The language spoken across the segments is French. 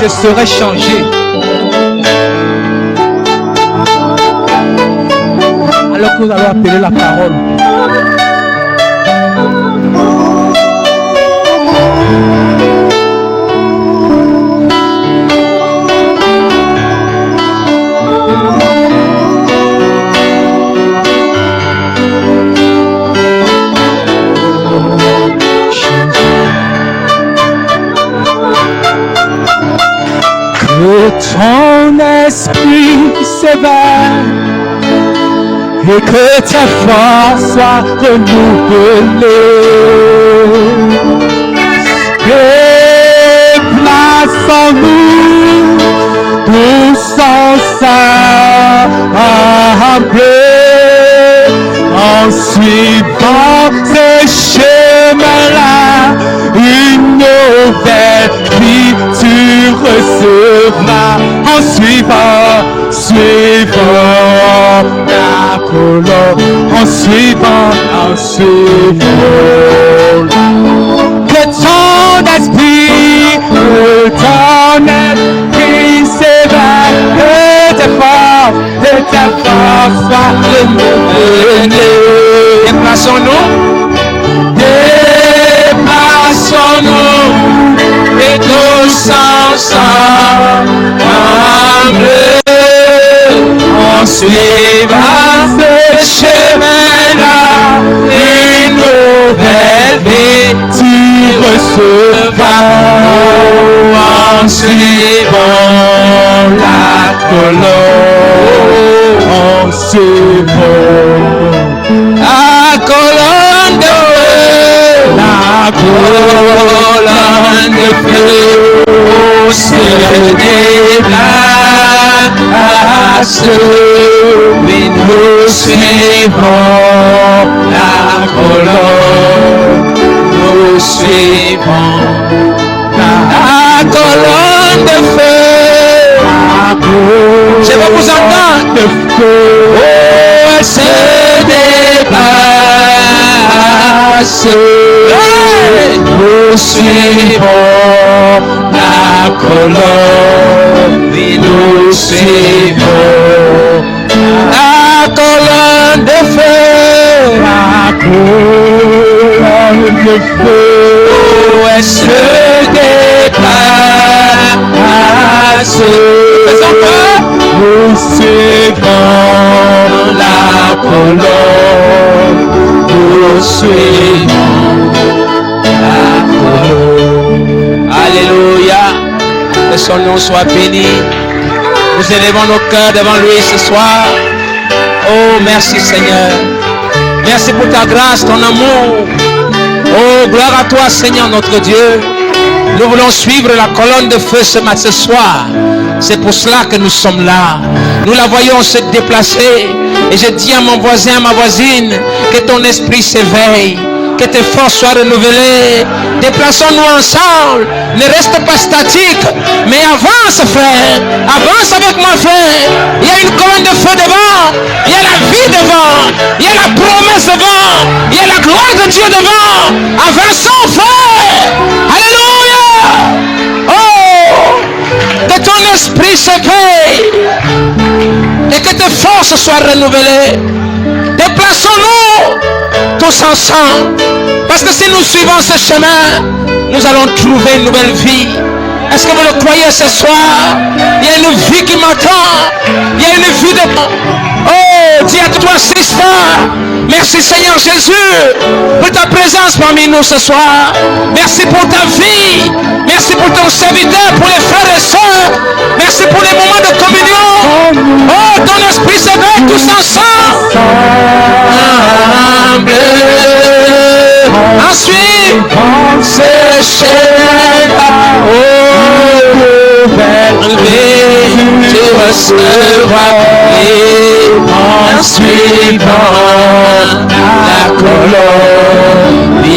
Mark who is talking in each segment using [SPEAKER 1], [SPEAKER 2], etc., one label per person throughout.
[SPEAKER 1] je serai changé. Alors que nous allons appeler la parole. Que ton esprit s'éveille et que ta force soit renouvelée. Déplaçons-nous tous ensemble en suivant ce chemin-là. Une nouvelle vie tu recevras en suivant la colonne, en suivant. Que ton esprit s'éveille, que ta force soit renouvelée. Déplaçons-nous et tous ensemble en suivant ce chemin-là, une nouvelle vie tu recevras en suivant la colonne, en suivant la colonne de feu, la colonne de feu, oh, se déplace, mais nous suivons la colonne, nous suivons la colonne de feu, je vais vous entendre de feu, oh, elle se déplace, nous suivons la colonne, et nous suivons la colonne de feu, la colonne de feu, oh, elle se déplace, nous suivons la colonne, nous suivons la colonne. Alléluia, que son nom soit béni. Nous élevons nos cœurs devant lui ce soir. Oh, merci Seigneur. Merci pour ta grâce, ton amour. Oh, gloire à toi Seigneur notre Dieu. Nous voulons suivre la colonne de feu ce soir. C'est pour cela que nous sommes là. Nous la voyons se déplacer. Et je dis à mon voisin, à ma voisine, que ton esprit s'éveille, que tes forces soient renouvelées. Déplaçons-nous ensemble. Ne reste pas statique, mais avance, frère. Avance avec moi, frère. Il y a une colonne de feu devant. Il y a la vie devant. Il y a la promesse devant. Il y a la gloire de Dieu devant. Avançons, frère. Alléluia. Oh, que ton esprit s'éveille et que tes forces soient renouvelées. Déplaçons-nous tous ensemble, parce que si nous suivons ce chemin, nous allons trouver une nouvelle vie. Est-ce que vous le croyez ce soir? Il y a une vie qui m'attend. Il y a une vie de... Oh, dis à toi, sister, merci Seigneur Jésus pour ta présence parmi nous ce soir. Merci pour ta vie. Merci pour ton serviteur, pour les frères et sœurs. Merci pour les moments de communion. Oh, ton esprit s'éveille tous ensemble. Ensuite, on se cherche. Oh, nouvelle vie, tu recevras. En suivant la colonne, et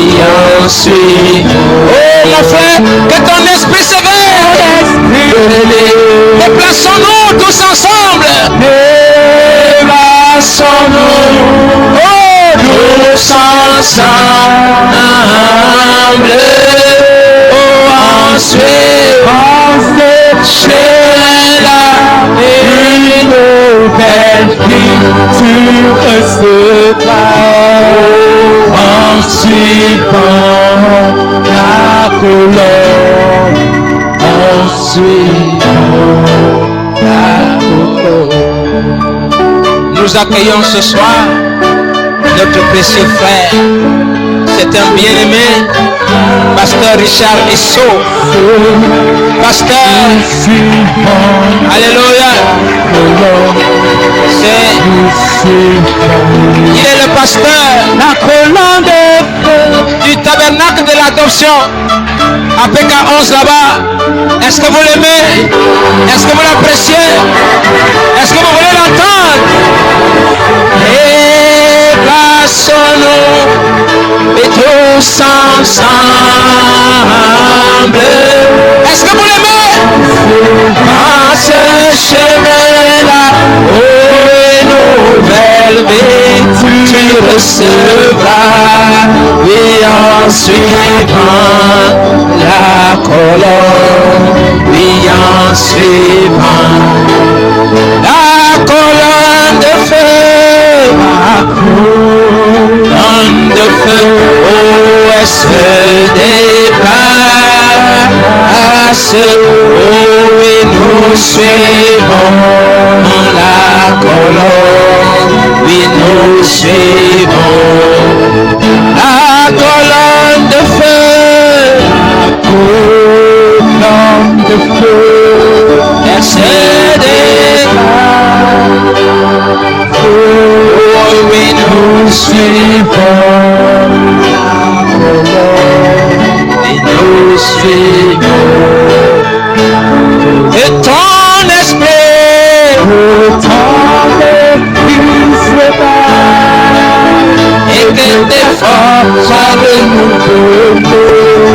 [SPEAKER 1] ensuite, oh mon frère, que ton esprit s'éveille. Déplaçons-nous tous ensemble. Déplaçons-nous, oh, tous ensemble. Oh, ensuite, recevoir en suivant la colonne, en suivant la colonne. Nous accueillons ce soir notre précieux frère. C'est un bien-aimé, Pasteur Richard Esso. Pasteur, alléluia. Il est le pasteur, la colonne du tabernacle de l'adoption à PK11 là-bas. Est-ce que vous l'aimez? Est-ce que vous l'appréciez? Est-ce que vous voulez l'entendre? Et passons-nous et tous ensemble. Est-ce que vous l'aimez? Dans ce chemin-là, une nouvelle vie tu recevras. Et en suivant la colonne, et en suivant la colonne de feu, la colonne de feu, où est-ce que dépasse, où nous suivons la colonne, oui nous suivons la colonne de feu, la colonne de feu, elle se dépasse, oui nous suivons la colonne, et nous suivons. Et ton esprit se bat, et que tes forces soient renouvelées,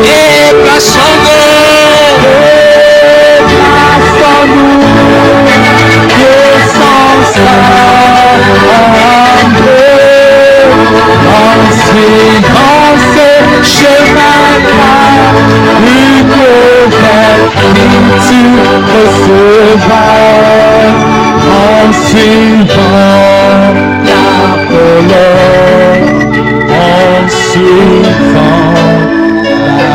[SPEAKER 1] et passons-nous, tous ensemble, en suivant ce chemin-là, une nouvelle vie tu recevras, en suivant la colonne, en suivant la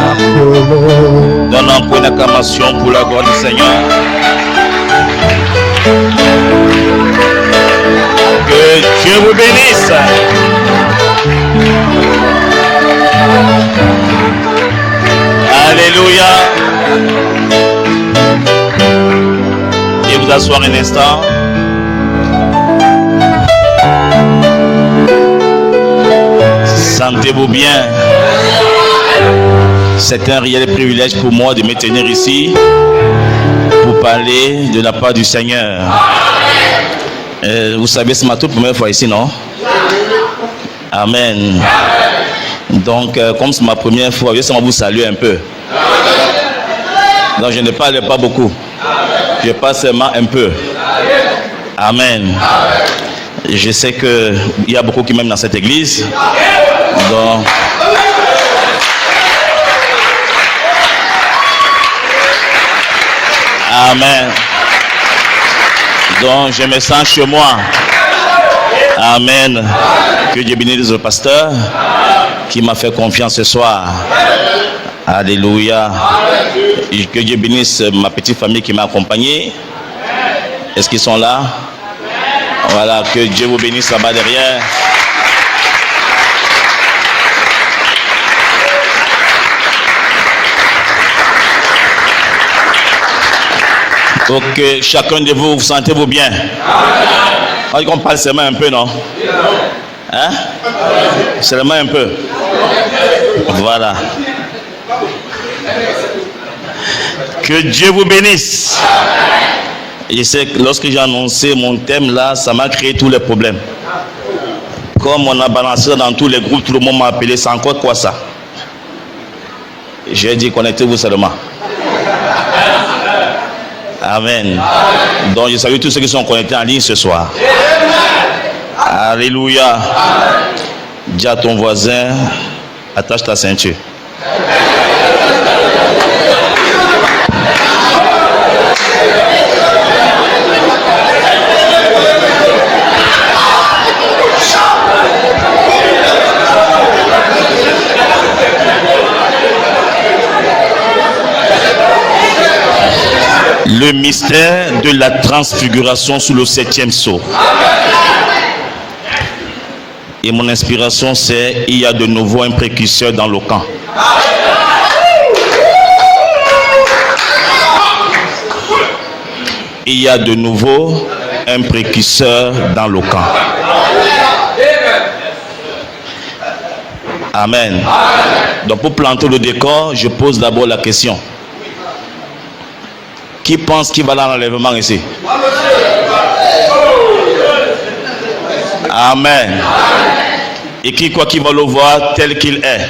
[SPEAKER 1] colonne.
[SPEAKER 2] Donnons un point d'acclamation pour la gloire du Seigneur. Que Dieu vous bénisse. Alléluia. Et vous asseoir un instant. Sentez-vous bien. C'est un réel privilège pour moi de me tenir ici pour parler de la part du Seigneur. Vous savez, c'est ma toute première fois ici, non? Amen. Donc, comme c'est ma première fois, je vais vous saluer un peu. Donc, je ne parle pas beaucoup. Je parle seulement un peu. Amen. Je sais qu'il y a beaucoup qui m'aiment dans cette église. Donc, amen. Donc, je me sens chez moi. Amen. Que Dieu bénisse le pasteur qui m'a fait confiance ce soir. Alléluia. Que Dieu bénisse ma petite famille qui m'a accompagné. Est-ce qu'ils sont là? Voilà, que Dieu vous bénisse là-bas derrière. Ok, chacun de vous, vous sentez-vous bien? On parle seulement un peu, non? Hein? Seulement un peu. Voilà. Que Dieu vous bénisse. Je sais que lorsque j'ai annoncé mon thème là, ça m'a créé tous les problèmes. Comme on a balancé dans tous les groupes, tout le monde m'a appelé, c'est encore quoi ça? J'ai dit, connectez-vous seulement. Amen. Donc je salue tous ceux qui sont connectés en ligne ce soir. Alléluia. Dis à ton voisin, attache ta ceinture. Le mystère de la transfiguration sous le 7e sceau. Et mon inspiration, c'est il y a de nouveau un précurseur dans le camp. Il y a de nouveau un précurseur dans le camp. Amen. Donc pour planter le décor, je pose d'abord la question. Qui pense qu'il va dans l'enlèvement ici? Amen. Et qui croit qu'il va le voir tel qu'il est?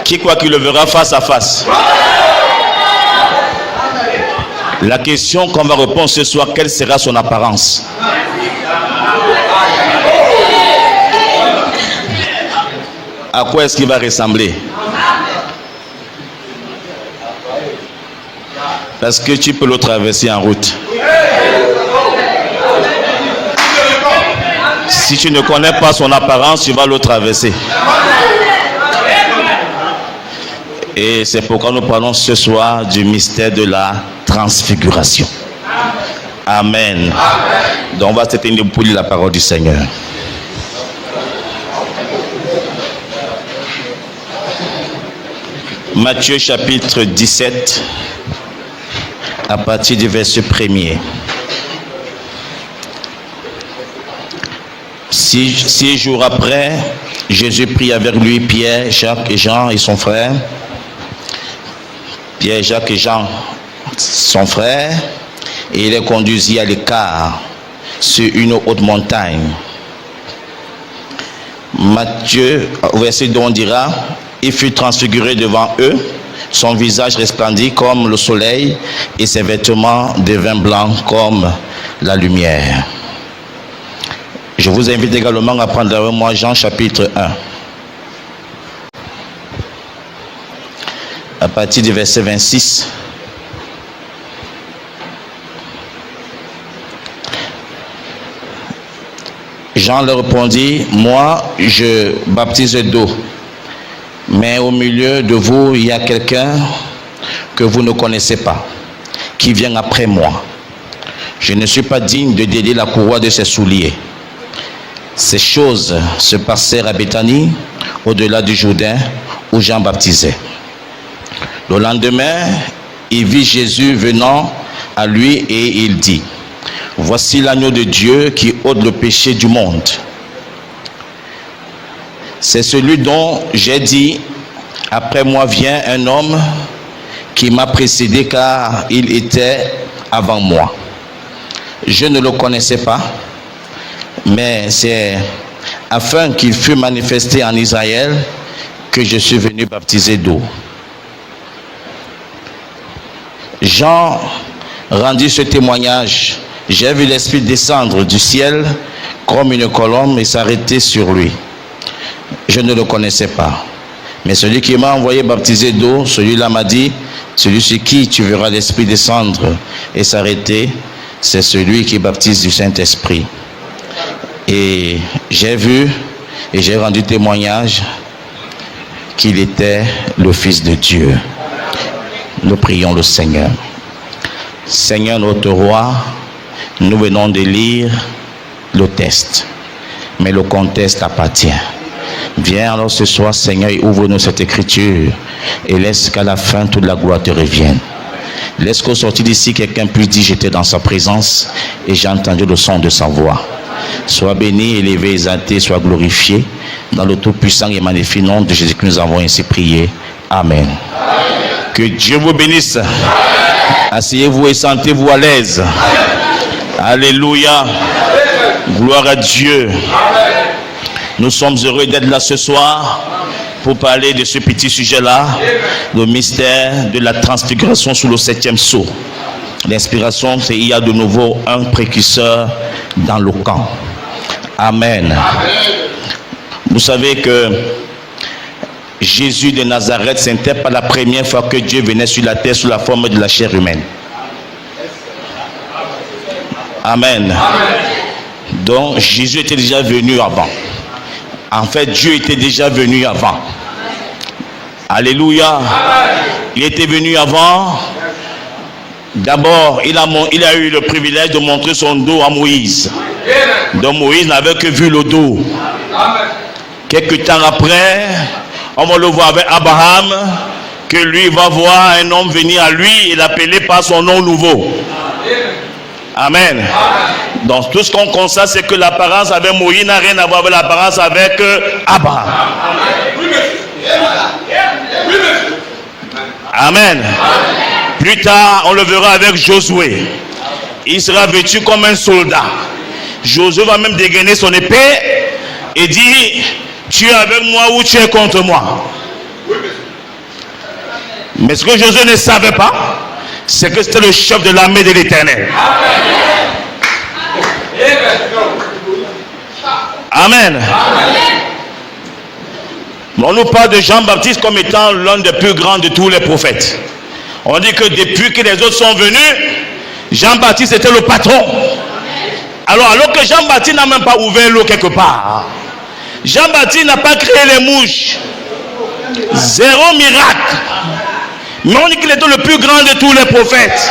[SPEAKER 2] Qui croit qu'il le verra face à face? La question qu'on va répondre ce soir, quelle sera son apparence? À quoi est-ce qu'il va ressembler? Parce que tu peux le traverser en route. Si tu ne connais pas son apparence, tu vas le traverser. Et c'est pourquoi nous parlons ce soir du mystère de la transfiguration. Amen. Donc on va s'éteindre pour lire la parole du Seigneur. Matthieu chapitre 17, à partir du verset 1er. 6 jours après, Jésus prit avec lui Pierre, Jacques et Jean et son frère. Pierre, Jacques et Jean, son frère, et il les conduisit à l'écart sur une haute montagne. Matthieu, verset 2, on dira, il fut transfiguré devant eux, son visage resplendit comme le soleil et ses vêtements devinrent blancs comme la lumière. Je vous invite également à prendre avec moi Jean chapitre 1. À partir du verset 26. Jean leur répondit, moi je baptise d'eau, mais au milieu de vous il y a quelqu'un que vous ne connaissez pas, qui vient après moi. Je ne suis pas digne de délier la courroie de ses souliers. Ces choses se passèrent à Béthanie, au-delà du Jourdain, où Jean baptisait. Le lendemain, il vit Jésus venant à lui et il dit, voici l'agneau de Dieu qui ôte le péché du monde. C'est celui dont j'ai dit, après moi vient un homme qui m'a précédé car il était avant moi. Je ne le connaissais pas, mais c'est afin qu'il fût manifesté en Israël que je suis venu baptiser d'eau. Jean rendit ce témoignage. J'ai vu l'Esprit descendre du ciel comme une colombe et s'arrêter sur lui. Je ne le connaissais pas. Mais celui qui m'a envoyé baptiser d'eau, celui-là m'a dit, celui sur qui tu verras l'Esprit descendre et s'arrêter, c'est celui qui baptise du Saint-Esprit. Et j'ai vu et j'ai rendu témoignage qu'il était le Fils de Dieu. Nous prions le Seigneur. Seigneur notre roi, nous venons de lire le texte, mais le contexte appartient. Viens alors ce soir, Seigneur, et ouvre-nous cette écriture et laisse qu'à la fin toute la gloire te revienne. Laisse qu'au sortir d'ici, quelqu'un puisse dire j'étais dans sa présence et j'ai entendu le son de sa voix. Sois béni, élevé, exalté, sois glorifié dans le tout-puissant et magnifique nom de Jésus que nous avons ainsi prié. Amen. Que Dieu vous bénisse. Asseyez-vous et sentez-vous à l'aise. Alléluia. Gloire à Dieu. Nous sommes heureux d'être là ce soir pour parler de ce petit sujet-là, le mystère de la transfiguration sous le 7e sceau. L'inspiration, c'est il y a de nouveau un précurseur dans le camp. Amen. Vous savez que Jésus de Nazareth, ce n'était pas la première fois que Dieu venait sur la terre sous la forme de la chair humaine. Amen. Donc Jésus était déjà venu avant. En fait, Dieu était déjà venu avant. Alléluia. Il était venu avant. D'abord, il a eu le privilège de montrer son dos à Moïse. Donc Moïse n'avait que vu le dos. Quelques temps après, on va le voir avec Abraham, que lui va voir un homme venir à lui et l'appeler par son nom nouveau. Amen. Donc tout ce qu'on constate, c'est que l'apparence avec Moïse n'a rien à voir avec l'apparence avec Abraham. Amen. Plus tard, on le verra avec Josué. Il sera vêtu comme un soldat. Josué va même dégainer son épée et dire: tu es avec moi ou tu es contre moi. Mais ce que Josué ne savait pas, c'est que c'était le chef de l'armée de l'Éternel. Amen. On nous parle de Jean-Baptiste comme étant l'un des plus grands de tous les prophètes. On dit que depuis que les autres sont venus, Jean-Baptiste était le patron. Alors que Jean-Baptiste n'a même pas ouvert l'eau quelque part. Jean-Baptiste n'a pas créé les mouches. Zéro miracle. Mais on dit qu'il était le plus grand de tous les prophètes.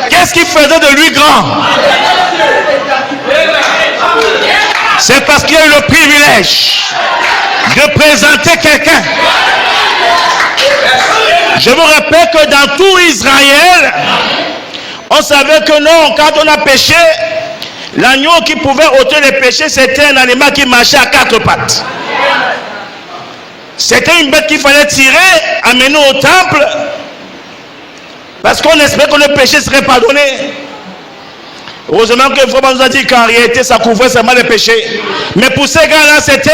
[SPEAKER 2] Qu'est-ce qui faisait de lui grand? C'est parce qu'il a eu le privilège de présenter quelqu'un. Je vous rappelle que dans tout Israël, on savait que non, quand on a péché, l'agneau qui pouvait ôter les péchés, c'était un animal qui marchait à quatre pattes. C'était une bête qu'il fallait tirer, amener au temple, parce qu'on espérait que le péché serait pardonné. Heureusement que Frère nous a dit qu'en réalité, ça couvrait seulement les péchés. Mais pour ces gars-là, c'était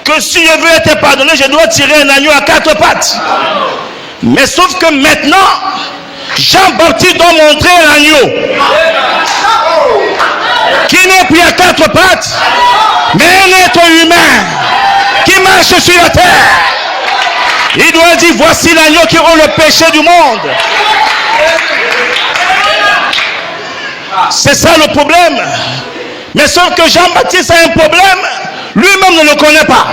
[SPEAKER 2] que si je veux être pardonné, je dois tirer un agneau à quatre pattes. Mais sauf que maintenant, Jean-Baptiste doit montrer l'agneau qui n'est plus à quatre pattes, mais un être humain qui marche sur la terre. Il doit dire: voici l'agneau qui rend le péché du monde. C'est ça le problème. Mais sauf que Jean-Baptiste a un problème, lui-même ne le connaît pas.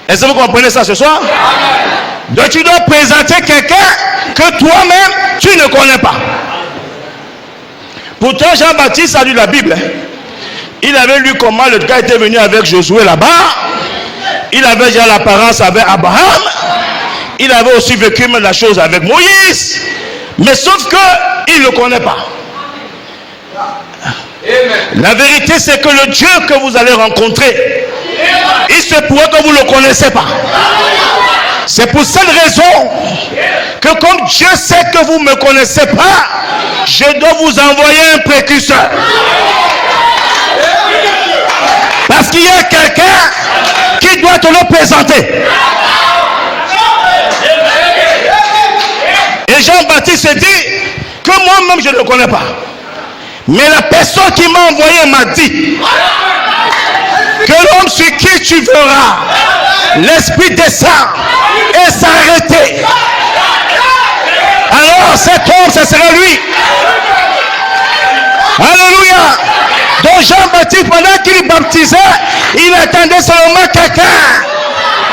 [SPEAKER 2] Est-ce que vous comprenez ça ce soir? Donc tu dois présenter quelqu'un que toi-même tu ne connais pas. Pourtant Jean-Baptiste a lu la Bible. Il avait lu comment le gars était venu avec Josué là-bas. Il avait déjà l'apparence avec Abraham. Il avait aussi vécu la chose avec Moïse. Mais sauf qu'il ne le connaît pas. La vérité, c'est que le Dieu que vous allez rencontrer, il se pourrait que vous ne le connaissez pas. C'est pour cette raison que comme Dieu sait que vous ne me connaissez pas, je dois vous envoyer un précurseur. Parce qu'il y a quelqu'un qui doit te le présenter. Et Jean-Baptiste se dit que moi-même je ne le connais pas. Mais la personne qui m'a envoyé m'a dit que l'homme sur qui tu verras l'esprit descend et s'arrêter. Alors cet homme, ce sera lui. Alléluia. Donc Jean-Baptiste, pendant qu'il baptisait, il attendait seulement quelqu'un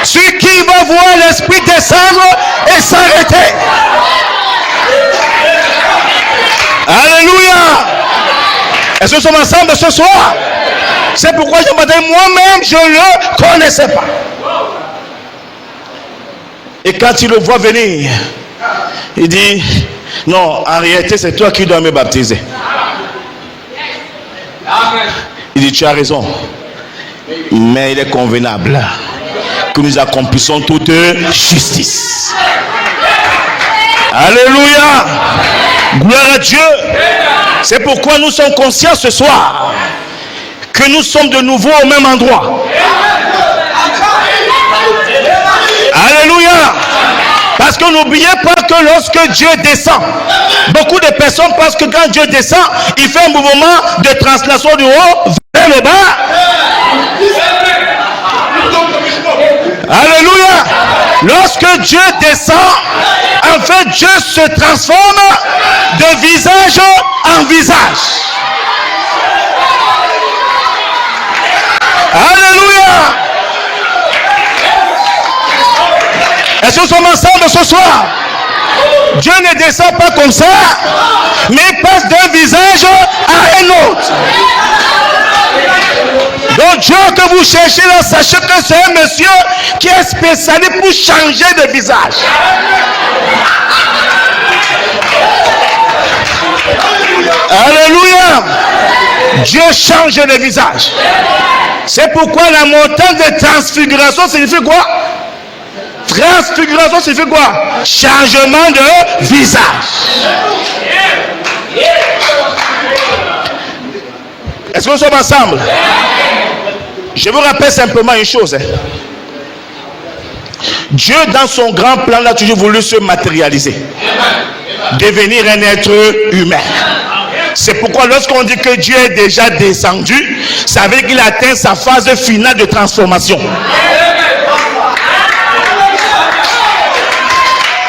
[SPEAKER 2] sur qui il va voir l'esprit descendre et s'arrêter. Alléluia. Est-ce que nous sommes ensemble ce soir? C'est pourquoi Jean-Baptiste, moi-même, je ne le connaissais pas. Et quand il le voit venir, il dit: non, en réalité, c'est toi qui dois me baptiser. Il dit: tu as raison. Mais il est convenable que nous accomplissons toute justice. Alléluia. Gloire à Dieu. C'est pourquoi nous sommes conscients ce soir que nous sommes de nouveau au même endroit. Alléluia. Parce que n'oubliez pas que lorsque Dieu descend, beaucoup de personnes pensent que quand Dieu descend, il fait un mouvement de translation du haut vers le bas. Alléluia. Lorsque Dieu descend, en fait Dieu se transforme de visage en visage. Alléluia.
[SPEAKER 3] Est-ce que nous sommes ensemble ce soir? Dieu ne descend pas comme ça, mais passe d'un visage à un autre. Donc Dieu que vous cherchez là, sachez que c'est un monsieur qui est spécialisé pour changer de visage. Alléluia. Dieu change de visage. C'est pourquoi la montagne de transfiguration signifie quoi? Transfiguration signifie quoi? Changement de visage. Est-ce que nous sommes ensemble? Je vous rappelle simplement une chose. Dieu, dans son grand plan, a toujours voulu se matérialiser. Devenir un être humain. C'est pourquoi lorsqu'on dit que Dieu est déjà descendu, ça veut dire qu'il atteint sa phase finale de transformation.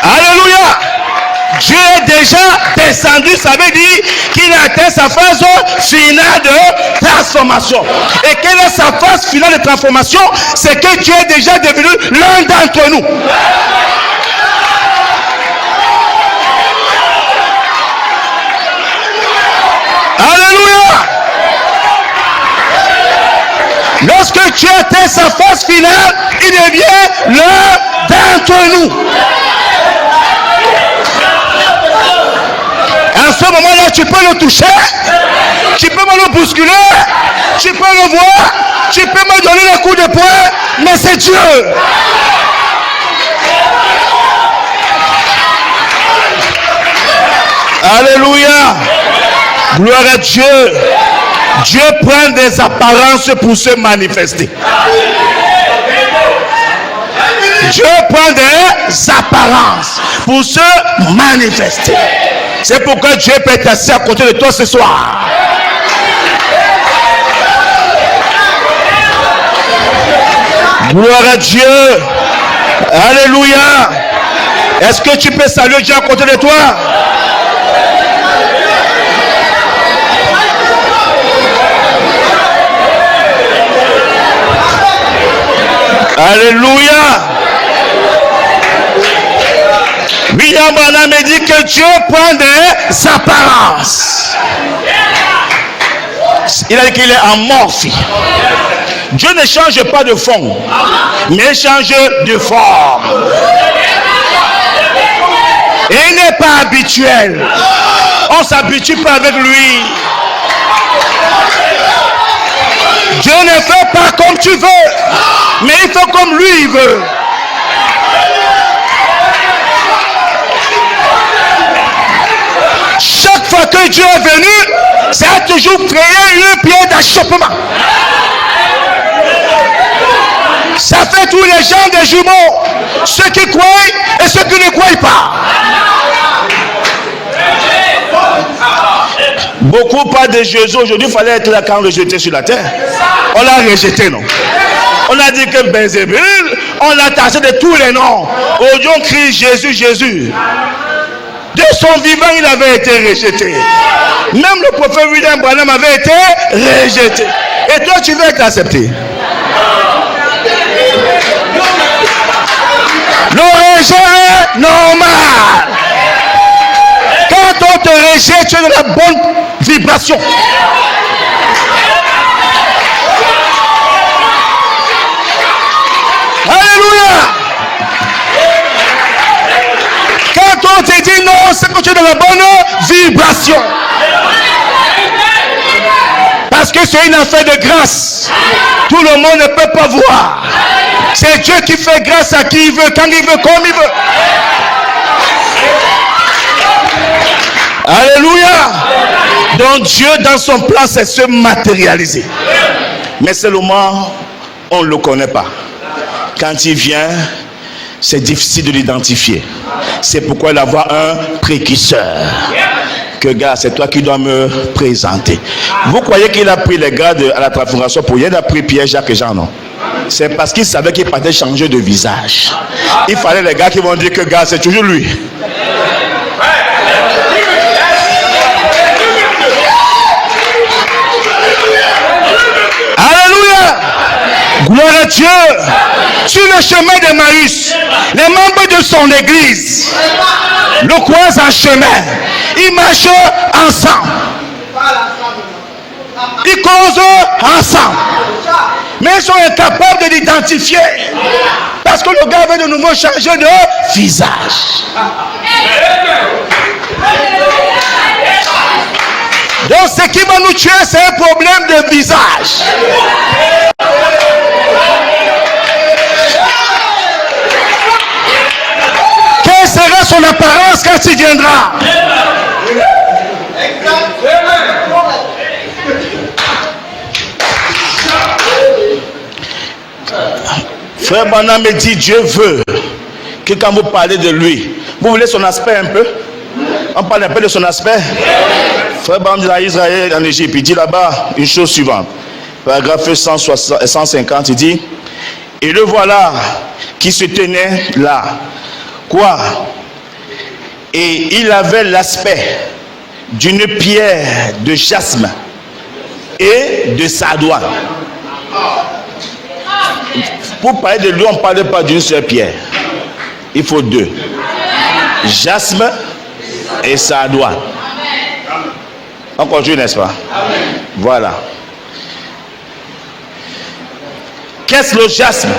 [SPEAKER 3] Alléluia. Dieu est déjà descendu, ça veut dire qu'il a atteint sa phase finale de transformation. Et quelle est sa phase finale de transformation? C'est que Dieu est déjà devenu l'un d'entre nous. Alléluia. Lorsque Dieu atteint sa phase finale, il devient l'un d'entre nous. En ce moment-là, tu peux le toucher, tu peux me le bousculer, tu peux le voir, tu peux me donner le coup de poing, mais c'est Dieu. Alléluia. Gloire à Dieu. Dieu prend des apparences pour se manifester. Dieu prend des apparences pour se manifester. C'est pourquoi Dieu peut être assis à côté de toi ce soir. Gloire à Dieu. Alléluia. Est-ce que tu peux saluer Dieu à côté de toi? Alléluia. William Branham me dit que Dieu prend des apparences. Il a dit qu'il est amorphe. Dieu ne change pas de fond, mais il change de forme. Et il n'est pas habituel. On ne s'habitue pas avec lui. Dieu ne fait pas comme tu veux, mais il fait comme lui il veut. Chaque fois que Dieu est venu, ça a toujours créé une pierre d'achoppement. Ça fait tous les gens des jumeaux, ceux qui croient et ceux qui ne croient pas. Beaucoup parlent de Jésus. Aujourd'hui, il fallait être là quand on le jetait sur la terre. On l'a rejeté, non? On a dit que Bézébul, on l'a tassé de tous les noms. Aujourd'hui, on crie Jésus, Jésus. De son vivant, il avait été rejeté. Même le prophète William Branham avait été rejeté. Et toi, tu veux être accepté. Le rejet est normal. Quand on te rejette, tu es dans la bonne vibration. Alléluia. Quand on te dit non, c'est que tu es dans la bonne vibration. Parce que c'est une affaire de grâce. Tout le monde ne peut pas voir. C'est Dieu qui fait grâce à qui il veut, quand il veut, comme il veut. Alléluia. Donc Dieu dans son plan c'est se matérialiser. Mais seulement on ne le connaît pas. Quand il vient, c'est difficile de l'identifier. C'est pourquoi il va avoir un précurseur. Que gars, c'est toi qui dois me présenter. Vous croyez qu'il a pris les gars à la transformation pour rien? Il a pris Pierre, Jacques et Jean, non? C'est parce qu'il savait qu'il partait changer de visage. Il fallait les gars qui vont dire que gars, c'est toujours lui. Alléluia. Gloire à Dieu. sur le chemin d'Emmaüs, les membres de son église le croisent en chemin. Ils marchent ensemble. Ils causent ensemble. Mais ils sont incapables de l'identifier. Parce que le gars veut de nouveau changer de visage. Donc ce qui va nous tuer, c'est un problème de visage. Quelle sera son apparence quand il viendra? Frère Bana me dit, Dieu veut que quand vous parlez de lui, vous voulez son aspect un peu? On parle un peu de son aspect. Frère Bana dit à Israël en Égypte, il dit là-bas une chose suivante. Paragraphe 150, il dit, et le voilà qui se tenait là. Quoi? Et il avait l'aspect d'une pierre de jasme et de sardoine. Pour parler de lui, on ne parle pas d'une seule pierre. Il faut deux. Jasme et sardoine. On continue, n'est-ce pas? Voilà. Qu'est-ce le jasme?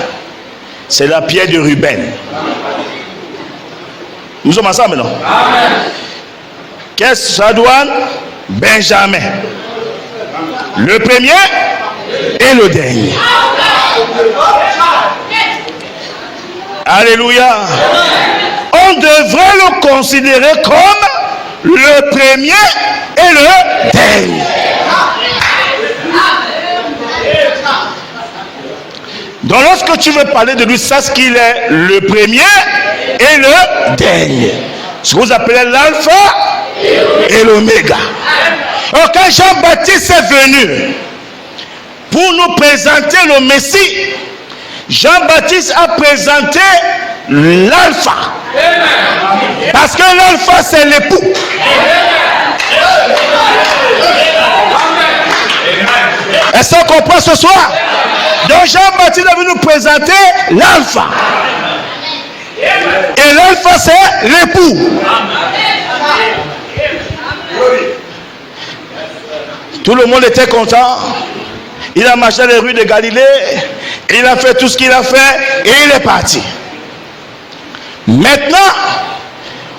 [SPEAKER 3] C'est la pierre de Ruben. Nous sommes ensemble, non? Qu'est-ce sardoine? Benjamin. Le premier et le dernier. Alléluia. On devrait le considérer comme le premier et le dernier. Donc lorsque tu veux parler de lui, sache qu'il est le premier et le dernier. Ce que vous appelez l'alpha et l'oméga. Alors quand Jean-Baptiste est venu pour nous présenter le Messie, Jean-Baptiste a présenté l'alpha. Parce que l'alpha c'est l'époux. Est-ce qu'on comprend ce soir? Donc Jean-Baptiste a venu nous présenter l'alpha. Et l'alpha c'est l'époux. Tout le monde était content. Il a marché les rues de Galilée. Il a fait tout ce qu'il a fait. Et il est parti. Maintenant,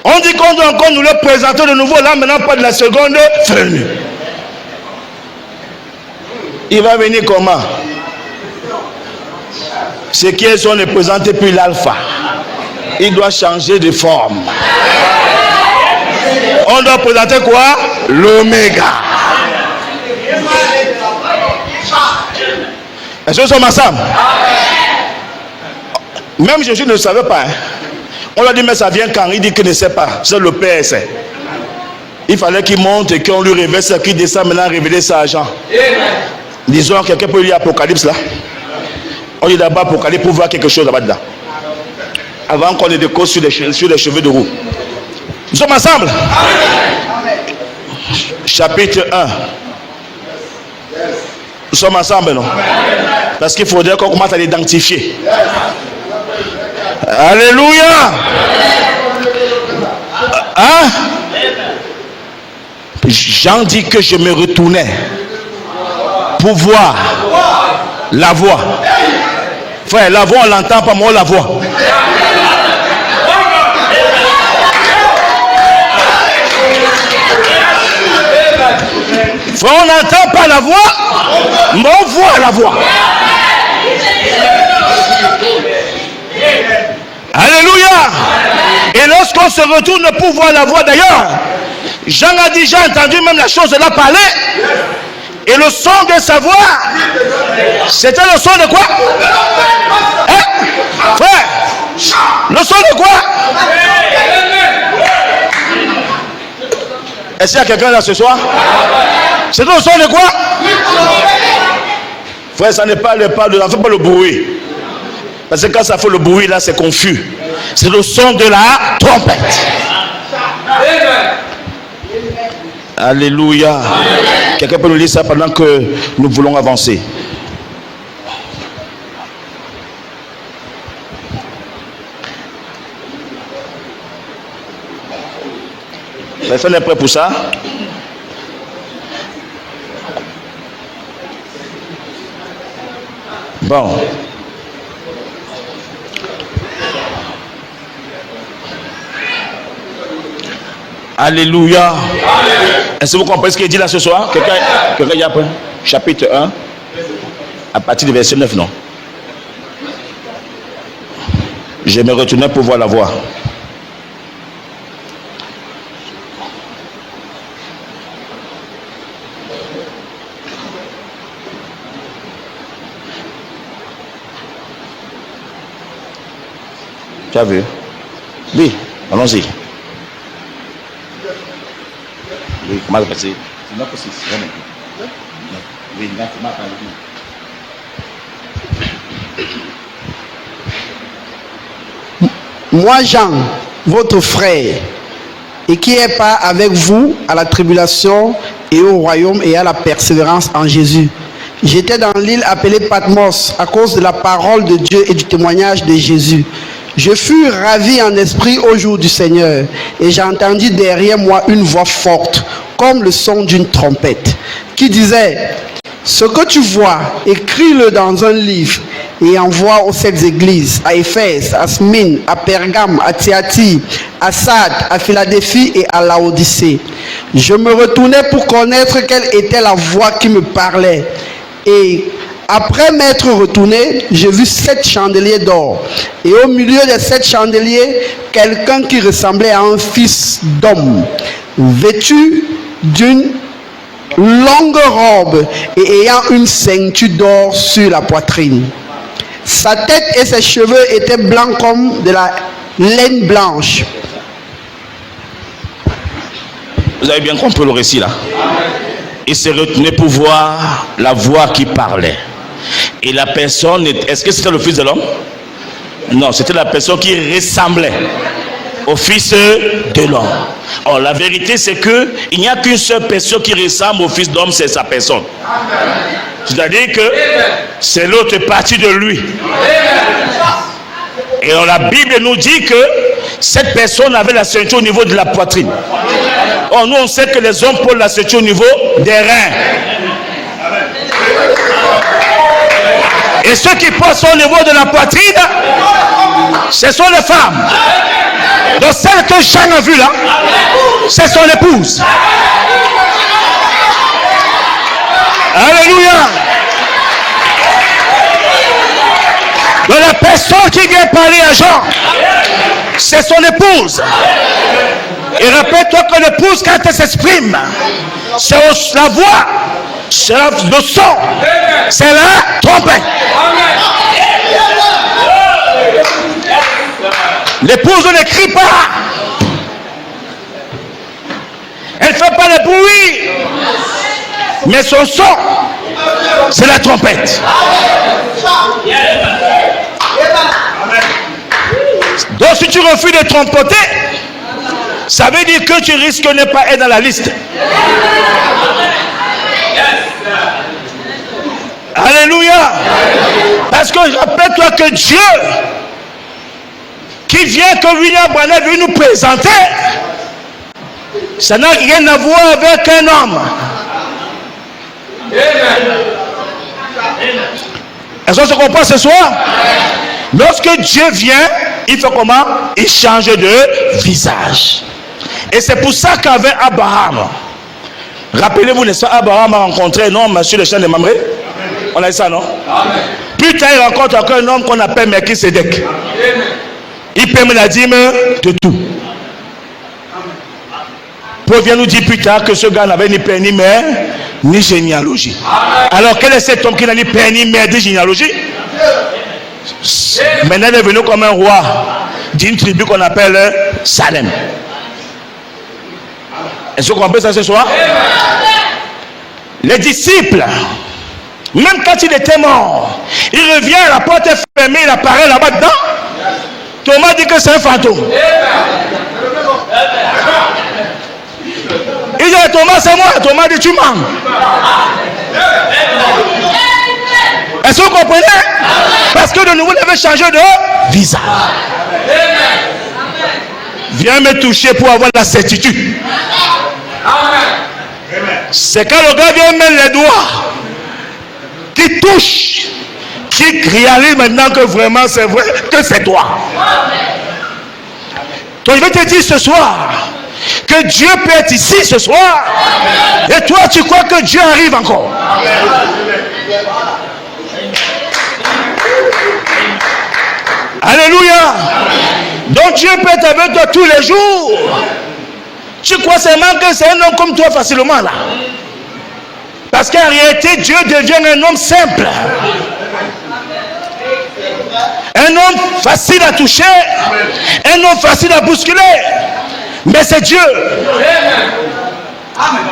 [SPEAKER 3] on dit qu'on doit encore nous le présenter de nouveau. Là maintenant, pas de la seconde venue. Il va venir comment? Ce qui est son ne présente plus l'alpha. Il doit changer de forme. On doit présenter quoi? L'oméga. Est-ce que nous sommes ensemble? Même Jésus ne le savait pas. On lui a dit mais ça vient quand? Il dit qu'il ne sait pas. C'est le Père sait. Il fallait qu'il monte et qu'on lui révèle ça, qu'il descend maintenant révéler ça à Jean. Disons, quelqu'un peut lire Apocalypse là. On lit d'abord Apocalypse pour voir quelque chose là-bas dedans. Avant qu'on ait des causes sur les cheveux de roue. Nous sommes ensemble. Chapitre 1. Nous sommes ensemble, non? Parce qu'il faudrait qu'on commence à l'identifier. Alléluia. Hein? Jean dit que je me retournais pour voir la voix. Frère, la voix on l'entend pas, moi on la voit. Frère, on n'entend pas la voix, mais on voit la voix. Alléluia. Et lorsqu'on se retourne pour voir la voix, d'ailleurs, Jean a dit, j'ai entendu même la chose de la parler. Et le son de sa voix, c'était le son de quoi? Hein? Frère, le son de quoi? Est-ce qu'il y a quelqu'un là ce soir? C'est le son de quoi? Frère, ça n'est pas le pas de, ça ne fait pas le bruit. Parce que quand ça fait le bruit là, c'est confus. C'est le son de la trompette. Alléluia. Quelqu'un peut nous lire ça pendant que nous voulons avancer. Personne n'est prêt pour ça? Bon. Alléluia. Est-ce que vous comprenez ce qu'il dit là ce soir? Quelqu'un y a après? Chapitre 1, à partir du verset 9, non? Je me retournais pour voir la voix. Tu as vu? Oui, allons-y. Oui, comment ça passer? C'est not possible. Oui,
[SPEAKER 4] moi, Jean, votre frère, et qui est pas avec vous à la tribulation et au royaume et à la persévérance en Jésus. J'étais dans l'île appelée Patmos à cause de la parole de Dieu et du témoignage de Jésus. Je fus ravi en esprit au jour du Seigneur, et j'ai entendu derrière moi une voix forte, comme le son d'une trompette, qui disait: ce que tu vois, écris-le dans un livre et envoie aux 7 églises, à Éphèse, à Smyrne, à Pergame, à Thyatire, à Sardes, à Philadelphie et à Laodicée. Je me retournai pour connaître quelle était la voix qui me parlait. Et après m'être retourné, j'ai vu 7 chandeliers d'or. Et au milieu des 7 chandeliers, quelqu'un qui ressemblait à un fils d'homme, vêtu d'une longue robe et ayant une ceinture d'or sur la poitrine. Sa tête et ses cheveux étaient blancs comme de la laine blanche.
[SPEAKER 3] Vous avez bien compris le récit là? Il s'est retenu pour voir la voix qui parlait. Et la personne, est-ce que c'était le fils de l'homme? Non, c'était la personne qui ressemblait au fils de l'homme. Or, la vérité, c'est que il n'y a qu'une seule personne qui ressemble au fils d'homme, c'est sa personne. C'est-à-dire que c'est l'autre partie de lui. Et alors, la Bible nous dit que cette personne avait la ceinture au niveau de la poitrine. Or, nous, on sait que les hommes portent la ceinture au niveau des reins. Et ceux qui portent au niveau de la poitrine, ce sont les femmes. Donc celle que Jean a vue là, c'est son épouse. Alléluia. Donc la personne qui vient parler à Jean, c'est son épouse. Et rappelle-toi que l'épouse, quand elle s'exprime, c'est la voix, c'est le son, c'est la trompette. L'épouse ne crie pas. Elle ne fait pas de bruit. Mais son son, c'est la trompette. Donc si tu refuses de trompeter, ça veut dire que tu risques de ne pas être dans la liste. Alléluia. Parce que rappelle-toi que Dieu qui vient, que William Branham veut nous présenter, ça n'a rien à voir avec un homme. Est-ce qu'on se comprend ce soir? Lorsque Dieu vient, il fait comment? Il change de visage. Et c'est pour ça qu'avec Abraham, rappelez-vous, n'est-ce pas, Abraham a rencontré un homme sur le champ de Mamré. On a dit ça, non? Plus tard, il rencontre encore un homme qu'on appelle Melchisedec. Il permet la dîme de tout. Paul vient nous dire plus tard que ce gars n'avait ni père ni mère, ni généalogie. Alors quel est cet homme qui n'a ni père ni mère ni généalogie? Maintenant il est venu comme un roi d'une tribu qu'on appelle Salem. Est-ce que vous comprenez ça ce soir? Les disciples, même quand il était mort, il revient, la porte est fermée, il apparaît là-bas dedans. Thomas dit que c'est un fantôme. Il dit à Thomas, c'est moi. Thomas dit, tu mens. Est-ce que vous comprenez? Parce que de nouveau, il avait changé de visage. vient me toucher pour avoir la certitude. C'est quand le gars vient mettre les doigts, qui touche, qui réalise maintenant que vraiment c'est vrai, que c'est toi. Donc je vais te dire ce soir que Dieu peut être ici ce soir. Et toi tu crois que Dieu arrive encore. Alléluia. Donc Dieu peut être avec toi tous les jours. Tu crois seulement que c'est un homme comme toi facilement là. Parce qu'en réalité Dieu devient un homme simple. Un homme facile à toucher. Un homme facile à bousculer. Mais c'est Dieu.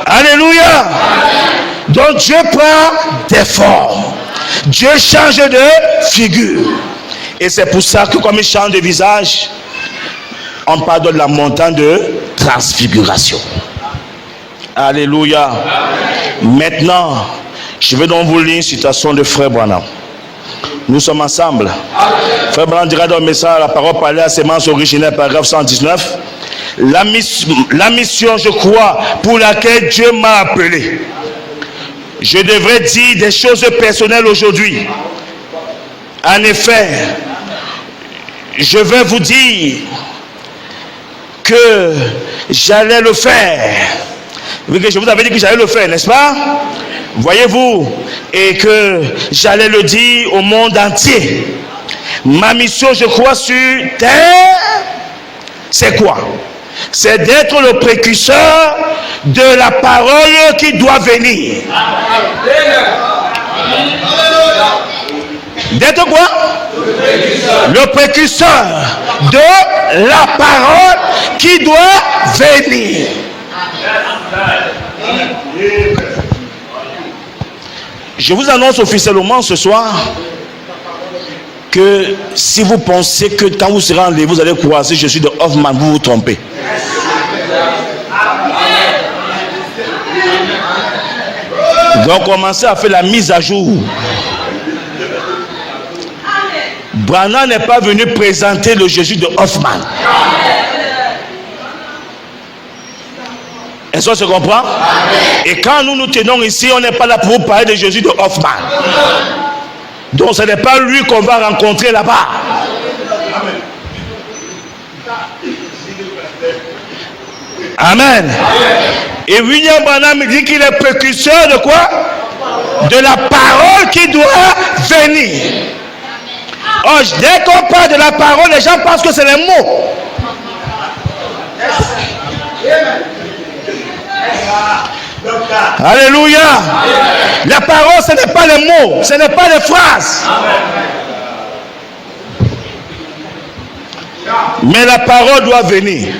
[SPEAKER 3] Alléluia. Donc Dieu prend des formes. Dieu change de figure. Et c'est pour ça que comme il change de visage, on parle de la montagne de transfiguration. Alléluia. Maintenant, je vais donc vous lire une citation de Frère Branham. Nous sommes ensemble. Frère Branham dira dans le message, la parole parlée à sémence originelle, paragraphe 119. La mission, je crois, pour laquelle Dieu m'a appelé. Je devrais dire des choses personnelles aujourd'hui. En effet, je vais vous dire que j'allais le faire. Je vous avais dit que j'allais le faire, n'est-ce pas? Voyez-vous, et que j'allais le dire au monde entier. Ma mission, je crois, sur terre, c'est quoi? C'est d'être le précurseur de la parole qui doit venir. D'être quoi? Le précurseur de la parole qui doit venir. Je vous annonce officiellement ce soir que si vous pensez que quand vous serez enlevé, vous allez croiser Jésus de Hoffman, vous vous trompez. Donc commencez à faire la mise à jour. Branham n'est pas venu présenter le Jésus de Hoffman. Est-ce que se comprend? Et quand nous nous tenons ici, on n'est pas là pour vous parler de Jésus de Hoffman. Donc ce n'est pas lui qu'on va rencontrer là-bas. Amen. Et William Branham dit qu'il est précurseur de quoi? De la parole qui doit venir. Oh, dès qu'on parle de la parole, les gens pensent que c'est les mots. Alléluia. La parole, ce n'est pas les mots, ce n'est pas les phrases. Mais la parole doit venir.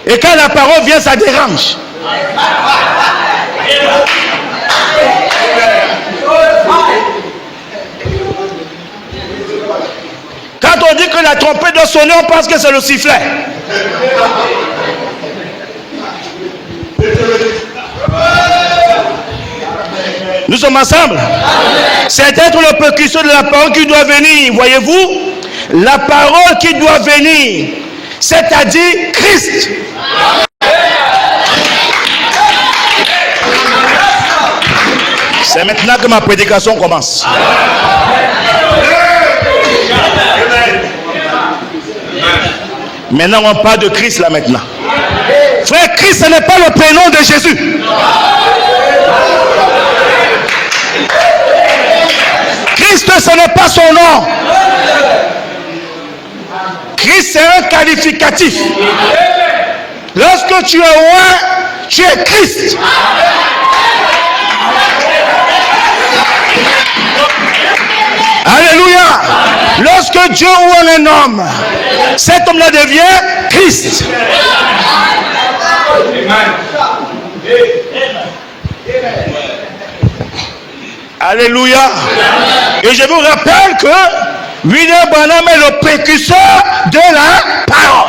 [SPEAKER 3] Et quand la parole vient, ça dérange. Quand on dit que la trompette doit sonner, on pense que c'est le sifflet. Nous sommes ensemble. C'est être le précurseur de la parole qui doit venir. Voyez-vous, la parole qui doit venir, c'est-à-dire Christ. C'est maintenant que ma prédication commence. Maintenant, on parle de Christ là maintenant. Frère, Christ, ce n'est pas le prénom de Jésus. Christ, ce n'est pas son nom. Christ, c'est un qualificatif. Lorsque tu es roi, tu es Christ. Alléluia. Lorsque Dieu ouvre un homme, cet homme-là devient Christ. Alléluia. Et je vous rappelle que William Branham est le précurseur de la parole.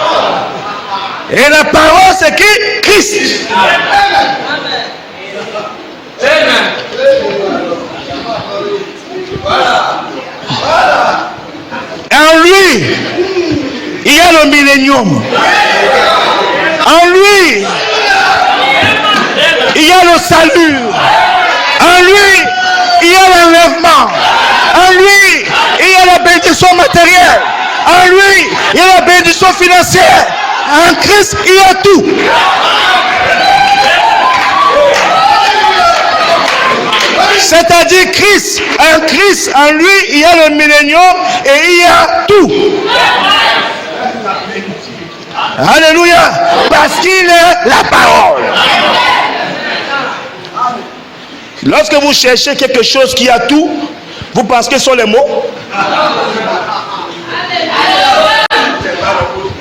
[SPEAKER 3] Et la parole, c'est qui? Christ. En lui, il y a le millénium. millénium. En lui, il y a le salut. En lui, il y a l'enlèvement. En lui, il y a la bénédiction matérielle. En lui, il y a la bénédiction financière. En Christ, il y a tout. C'est-à-dire Christ, en lui, il y a le millénium et il y a tout. Alléluia. Parce qu'il est la parole. Lorsque vous cherchez quelque chose qui a tout, vous pensez que ce sont les mots?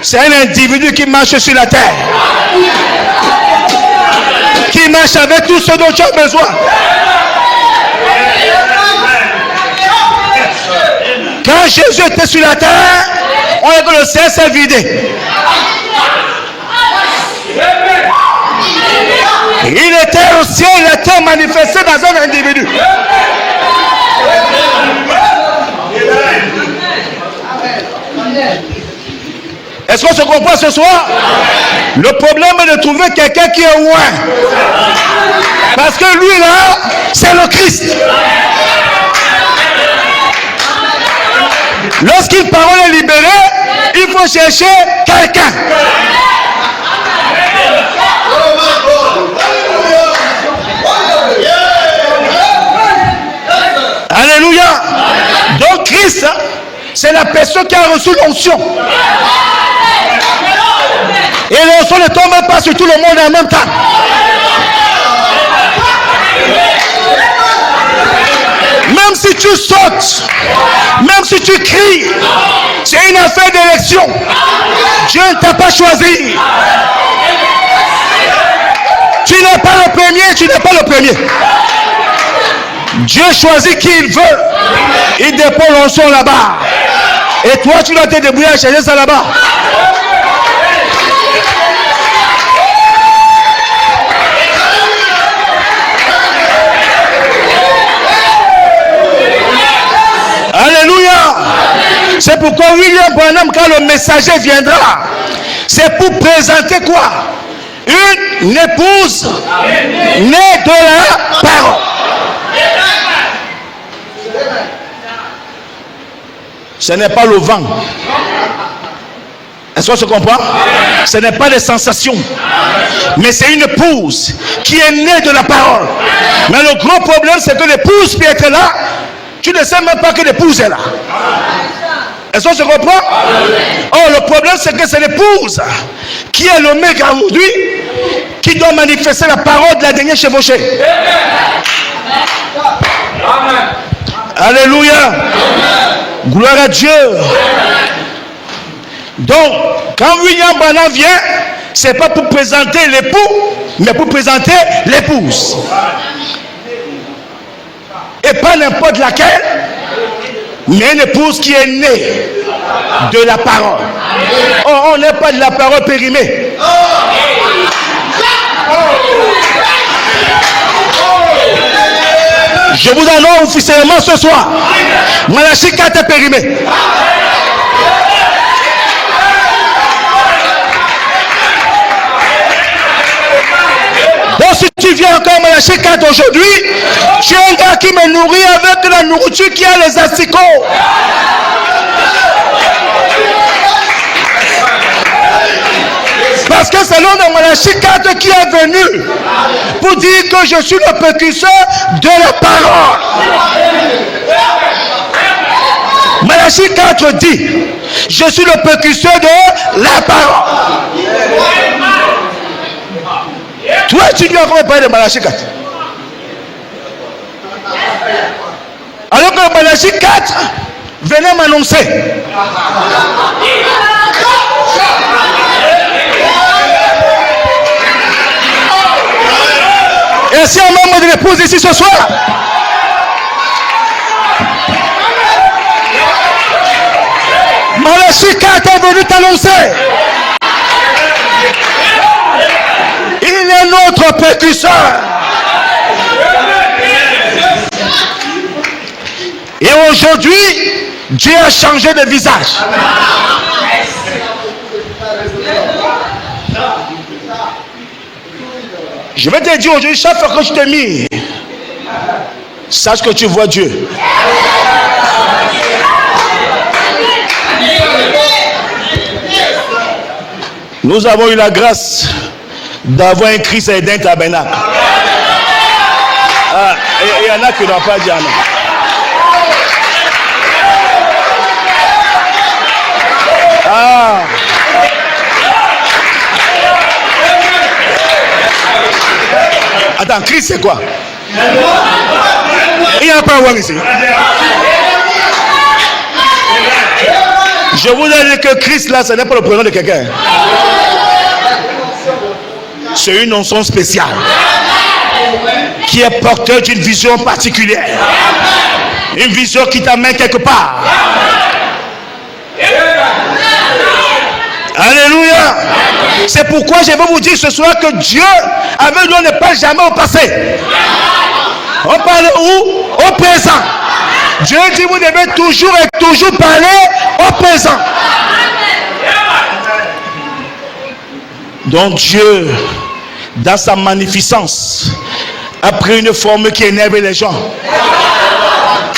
[SPEAKER 3] C'est un individu qui marche sur la terre. Qui marche avec tout ce dont tu as besoin. Quand Jésus était sur la terre, on a que le ciel s'est vidé. Il était au ciel, il était manifesté dans un individu. Est-ce qu'on se comprend ce soir? Le problème est de trouver quelqu'un qui est loin. Parce que lui là, c'est le Christ. Lorsqu'une parole est libérée, il faut chercher quelqu'un. Alléluia. Donc Christ, c'est la personne qui a reçu l'onction. Et l'onction ne tombe pas sur tout le monde en même temps. Même si tu sautes, même si tu cries, c'est une affaire d'élection. Dieu ne t'a pas choisi. Tu n'es pas le premier, tu n'es pas le premier. Dieu choisit qui il veut. Il dépose l'onction là-bas. Et toi, tu dois te débrouiller à chercher ça là-bas. Alléluia. C'est pourquoi William Branham, quand le messager viendra, c'est pour présenter quoi? Une épouse née de la parole. Ce n'est pas le vent. Est-ce qu'on se comprend? Ce n'est pas des sensations. Mais c'est une épouse qui est née de la parole. Mais le gros problème, c'est que l'épouse peut être là. Tu ne sais même pas que l'épouse est là. Est-ce qu'on se comprend? Oh, le problème, c'est que c'est l'épouse qui est le mec aujourd'hui qui doit manifester la parole de la dernière chevauchée. Amen. Alléluia. Gloire à Dieu. Donc, quand William Branham vient, c'est pas pour présenter l'époux, mais pour présenter l'épouse. Et pas n'importe laquelle, mais une épouse qui est née de la parole. Oh, on n'est pas de la parole périmée. Je vous annonce officiellement ce soir, Malachie 4 est périmé. Donc si tu viens encore Malachie 4 aujourd'hui, tu es un gars qui me nourrit avec la nourriture qui a les asticots. Parce que c'est l'homme de Malachie 4 qui est venu pour dire que je suis le précurseur de la parole. Malachie 4 dit, je suis le précurseur de la parole. Toi, tu viens encore parler de Malachie 4. Alors que Malachie 4 venait m'annoncer. Et si un membre de l'épouse ici ce soir, Malachie 4 est venu t'annoncer. Il est notre précurseur. Et aujourd'hui, Dieu a changé de visage. Je vais te dire aujourd'hui, chaque fois que je t'ai mis, sache que tu vois Dieu. Nous avons eu la grâce d'avoir un Christ et d'un tabernacle. Ah, il y en a qui n'ont pas dit non. Ah. Attends, Christ c'est quoi? Il n'y a pas à voir ici. Je vous ai dit que Christ là, ce n'est pas le prénom de quelqu'un. C'est une onction spéciale qui est porteur d'une vision particulière. Une vision qui t'amène quelque part. Alléluia. C'est pourquoi je vais vous dire ce soir que Dieu avec nous ne parle jamais au passé. On parle où? Au présent. Dieu dit vous devez toujours et toujours parler au présent. Donc Dieu, dans sa magnificence, a pris une forme qui énerve les gens.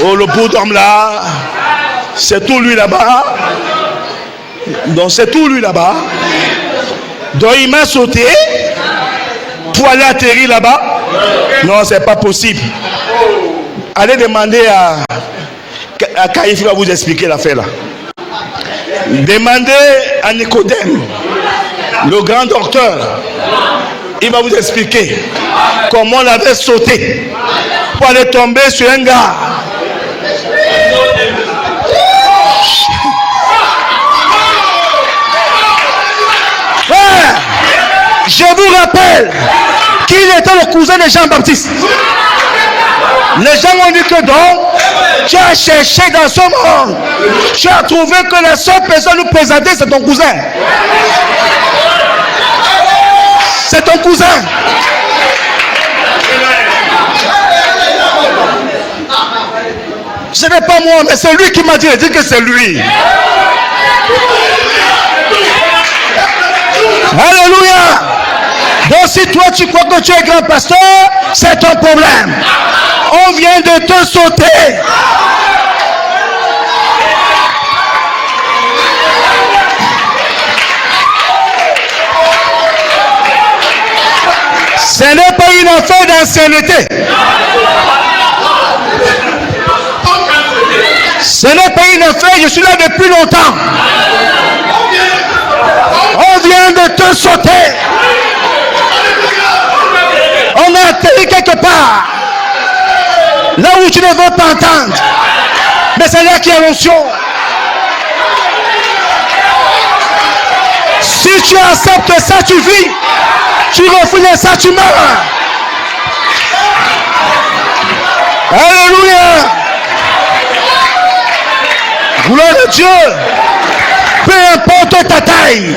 [SPEAKER 3] Oh, le bout d'homme là, c'est tout lui là-bas. Donc c'est tout lui là-bas. Donc il m'a sauté pour aller atterrir là-bas. Non, c'est pas possible. Allez demander à Caïphe, il va vous expliquer l'affaire là. Demandez à Nicodème, le grand docteur, il va vous expliquer comment on l'avait sauté pour aller tomber sur un gars. Je vous rappelle qu'il était le cousin de Jean-Baptiste. Les gens ont dit que donc, tu as cherché dans ce monde, tu as trouvé que la seule personne nous présenter, c'est ton cousin. C'est ton cousin. Ce n'est pas moi, mais c'est lui qui m'a dit, il dit que c'est lui. Alléluia. Donc si toi tu crois que tu es grand pasteur, c'est ton problème. On vient de te sauter. Ce n'est pas une affaire d'ancienneté. Ce n'est pas une affaire, je suis là depuis longtemps. On vient de te sauter. On a atterri quelque part. Là où tu ne veux pas entendre. Mais c'est là qu'il y a l'onction. Si tu acceptes ça, tu vis. Tu refuses ça, tu meurs. Alléluia. Gloire à Dieu. Peu importe ta taille.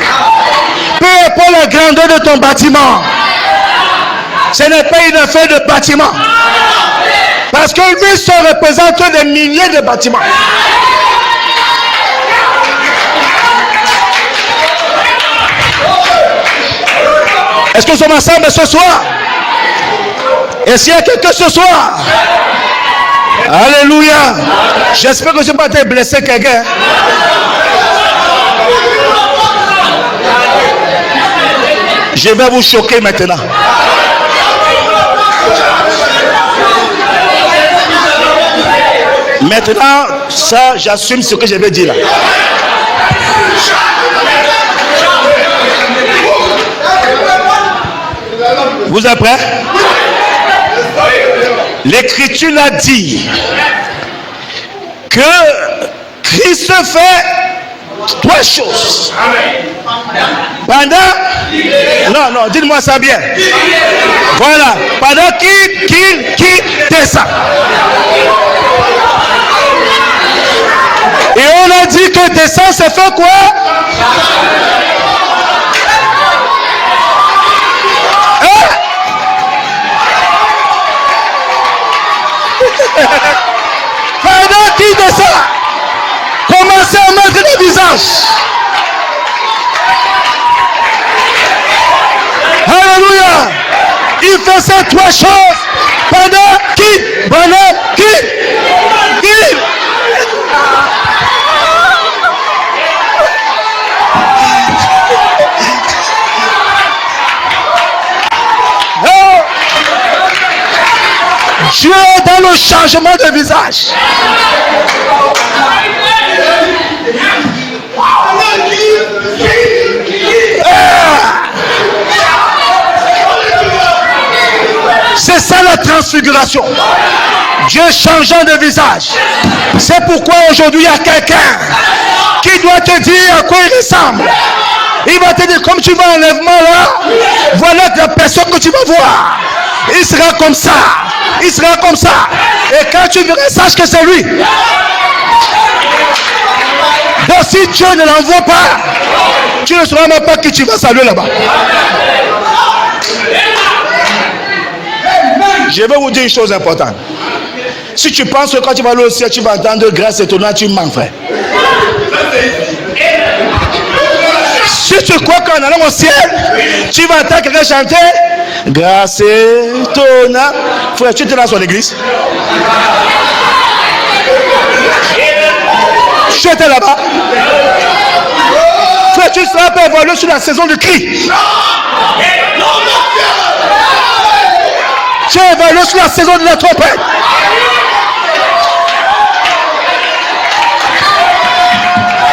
[SPEAKER 3] Peu importe la grandeur de ton bâtiment. Ce n'est pas une affaire de bâtiment. Parce que lui se représente des milliers de bâtiments. Est-ce que nous sommes ensemble ce soir? Est-ce qu'il y a quelqu'un ce soir? Alléluia. J'espère que je n'ai pas été blessé quelqu'un. Je vais vous choquer maintenant. Maintenant, ça, j'assume ce que je vais dire là. Vous êtes prêts? L'Écriture l'a dit que Christ fait trois choses. Pendant, non, dites-moi ça bien. Voilà, pendant qu'il descend. Et on a dit que descend, c'est fait quoi? Hein? Pendant qu'il descend, commencez à mettre le visage. Alléluia. Il fait ces trois choses pendant qui? Dieu est dans le changement de visage. C'est ça la transfiguration. Dieu changeant de visage. C'est pourquoi aujourd'hui il y a quelqu'un qui doit te dire à quoi il ressemble. Il va te dire, comme tu vas à l'enlèvement là, voilà la personne que tu vas voir. Il sera comme ça. Il sera comme ça. Et quand tu verras, sache que c'est lui. Donc si Dieu ne l'envoie pas, tu ne sauras même pas qui tu vas saluer là-bas. Je vais vous dire une chose importante. Si tu penses que quand tu vas aller au ciel, tu vas entendre grâce étonnante, tu mens, frère. Si tu crois qu'en allant au ciel, tu vas entendre quelqu'un chanter grâce étonnante, frère, tu étais dans son église. Tu étais là-bas. Frère, tu seras pas évalué sur la saison du cri. Tu es évalué sur la saison de la trompette.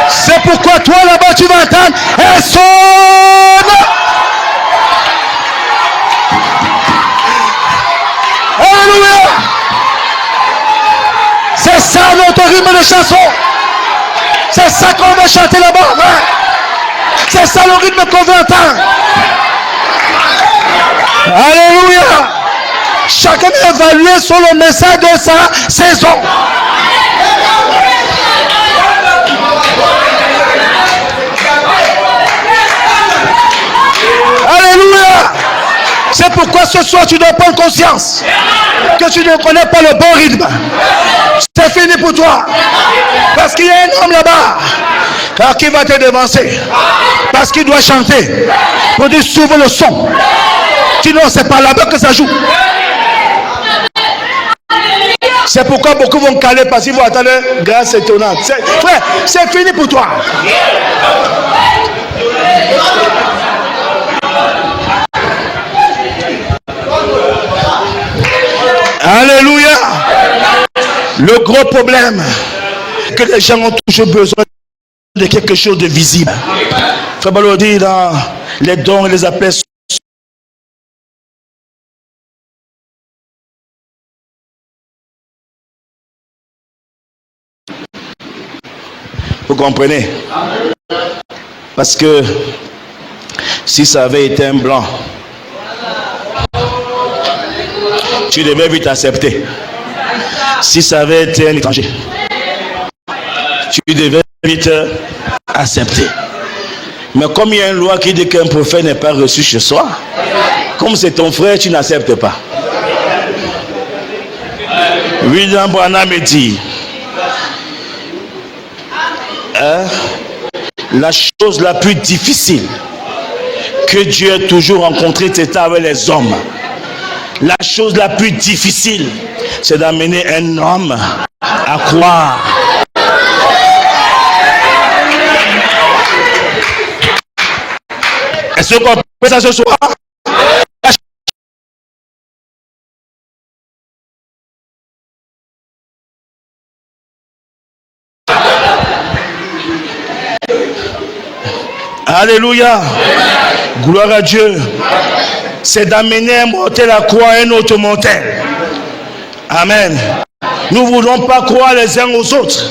[SPEAKER 3] C'est pourquoi toi là-bas tu vas entendre un son. Alléluia. C'est ça notre rythme de chanson. C'est ça qu'on va chanter là-bas. Hein? C'est ça le rythme qu'on veut entendre. Alléluia. Chacun est évalué sur le message de sa saison. Alléluia. C'est pourquoi ce soir tu dois prendre conscience que tu ne connais pas le bon rythme. C'est fini pour toi. Parce qu'il y a un homme là-bas qui va te devancer. Parce qu'il doit chanter. Pour dire s'ouvre le son. Sinon c'est pas là-bas que ça joue. C'est pourquoi beaucoup vont caler parce qu'ils vont attendre grâce étonnante. Frère, c'est fini pour toi. Alléluia. Le gros problème, que les gens ont toujours besoin de quelque chose de visible. Frère Balo dit dans les dons et les appels. Vous comprenez? Parce que si ça avait été un blanc, tu devais vite accepter. Si ça avait été un étranger, tu devais vite accepter. Mais comme il y a une loi qui dit qu'un prophète n'est pas reçu chez soi, comme c'est ton frère, tu n'acceptes pas. William Branham me dit, la chose la plus difficile que Dieu ait toujours rencontrée, c'était avec les hommes. La chose la plus difficile, c'est d'amener un homme à croire. Est-ce qu'on peut ça ce soir? Alléluia. Gloire à Dieu. C'est d'amener un mortel à croire un autre mortel. Amen. Nous ne voulons pas croire les uns aux autres.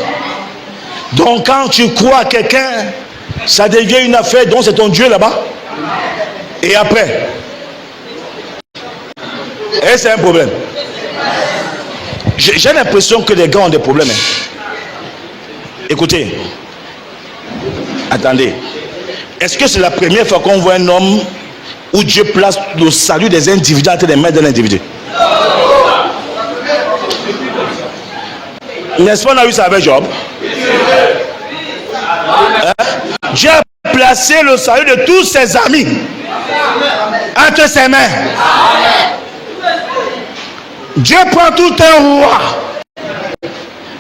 [SPEAKER 3] Donc quand tu crois à quelqu'un, ça devient une affaire dont c'est ton Dieu là-bas. Et après, et c'est un problème. J'ai l'impression que les gars ont des problèmes. Écoutez, attendez. Est-ce que c'est la première fois qu'on voit un homme où Dieu place le salut des individus entre les mains de l'individu? N'est-ce pas, on a vu ça avec Job? Dieu a placé le salut de tous ses amis entre ses mains. Dieu prend tout un roi.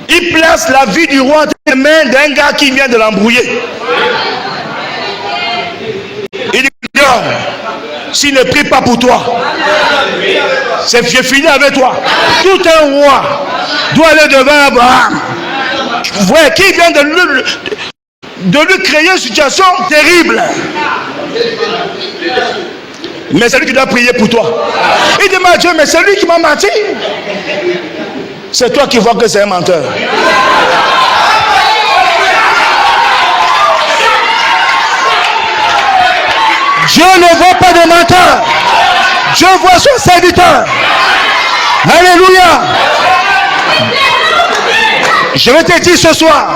[SPEAKER 3] Il place la vie du roi dans les mains d'un gars qui vient de l'embrouiller. Il dit, s'il ne prie pas pour toi, c'est fini avec toi. Tout un roi doit aller devant Abraham. Vous voyez, qui vient de lui créer une situation terrible. Mais c'est lui qui doit prier pour toi. Il demande à Dieu, mais c'est lui qui m'a menti. C'est toi qui vois que c'est un menteur. Dieu ne voit pas de menteur. Dieu voit son serviteur. Alléluia. Je vais te dire ce soir.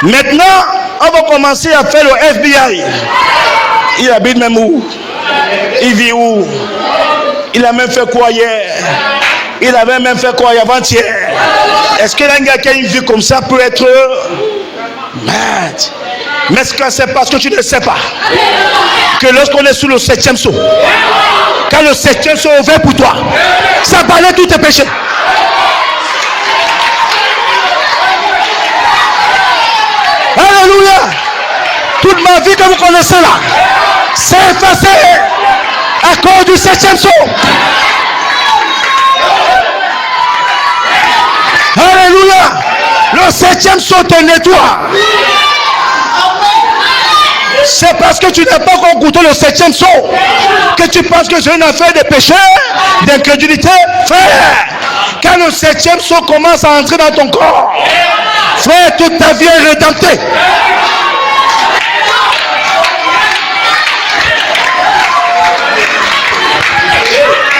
[SPEAKER 3] Maintenant, on va commencer à faire le FBI. Il habite même où? Il vit où? Il a même fait quoi hier? Il avait même fait quoi avant-hier? Est-ce que un gars qui a une vie comme ça peut être mad? Mais ce que c'est parce que tu ne sais pas que lorsqu'on est sous le 7e sceau, quand le 7e sceau est ouvert pour toi, ça balaye tous tes péchés. Alléluia. Toute ma vie que vous connaissez là, c'est effacé à cause du 7e sceau. Alléluia. Le 7e sceau te nettoie. C'est parce que tu n'as pas encore goûté le 7e sceau que tu penses que c'est une affaire de péché, d'incrédulité. Frère, quand le 7e sceau commence à entrer dans ton corps, frère, toute ta vie est rédemptée.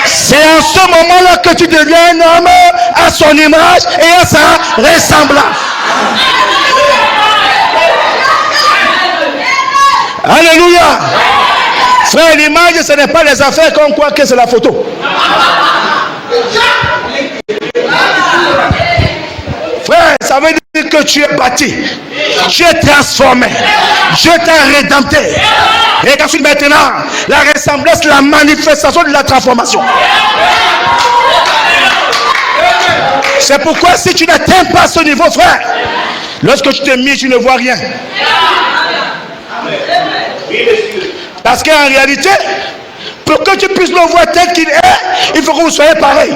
[SPEAKER 3] C'est en ce moment-là que tu deviens un homme à son image et à sa ressemblance. Alléluia. Frère, l'image, ce n'est pas les affaires qu'on croit que c'est la photo. Frère, ça veut dire que tu es bâti, tu es transformé, Dieu t'a rédempté. Et ensuite maintenant, la ressemblance, la manifestation de la transformation. C'est pourquoi si tu n'atteins pas ce niveau, frère, lorsque tu te mets, tu ne vois rien. Parce qu'en réalité, pour que tu puisses le voir tel qu'il est, il faut que vous soyez pareil.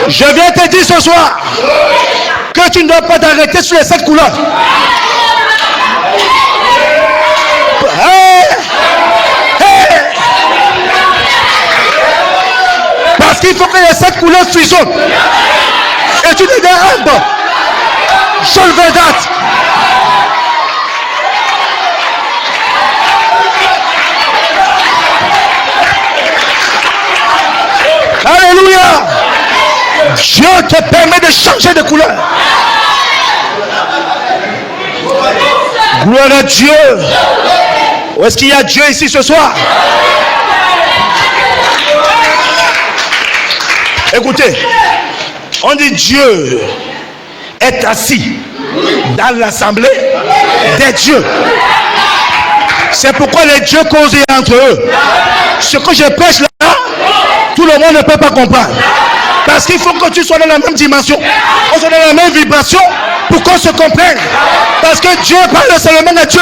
[SPEAKER 3] Je viens te dire ce soir que tu ne dois pas t'arrêter sur les 7 couleurs. Parce qu'il faut que les 7 couleurs fusionnent. Et tu deviens arbre. Seul verdate. Alléluia. Dieu te permet de changer de couleur. Gloire à Dieu. Où est-ce qu'il y a Dieu ici ce soir? Écoutez, on dit Dieu est assis dans l'assemblée des dieux. C'est pourquoi les dieux causent entre eux. Ce que je prêche là, tout le monde ne peut pas comprendre. Parce qu'il faut que tu sois dans la même dimension, qu'on soit dans la même vibration pour qu'on se comprenne. Parce que Dieu parle seulement à Dieu.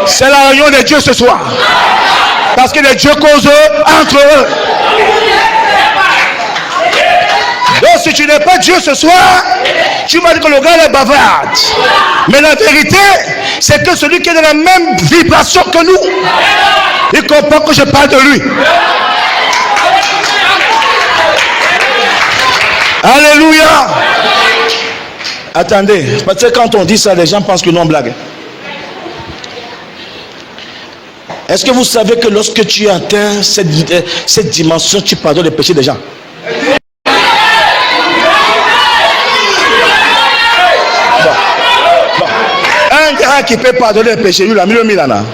[SPEAKER 3] C'est la réunion des dieux ce soir. Parce que les dieux causent entre eux. Donc si tu n'es pas Dieu ce soir, tu vas dire que le gars est bavard. Mais la vérité, c'est que celui qui est dans la même vibration que nous, il comprend que je parle de lui. Alléluia. Attendez, parce que quand on dit ça, les gens pensent que nous on blague. Est-ce que vous savez que lorsque tu atteins cette dimension, tu pardonnes les péchés des gens? Bon. Un gars qui peut pardonner les péchés, lui, il a mis le Milana.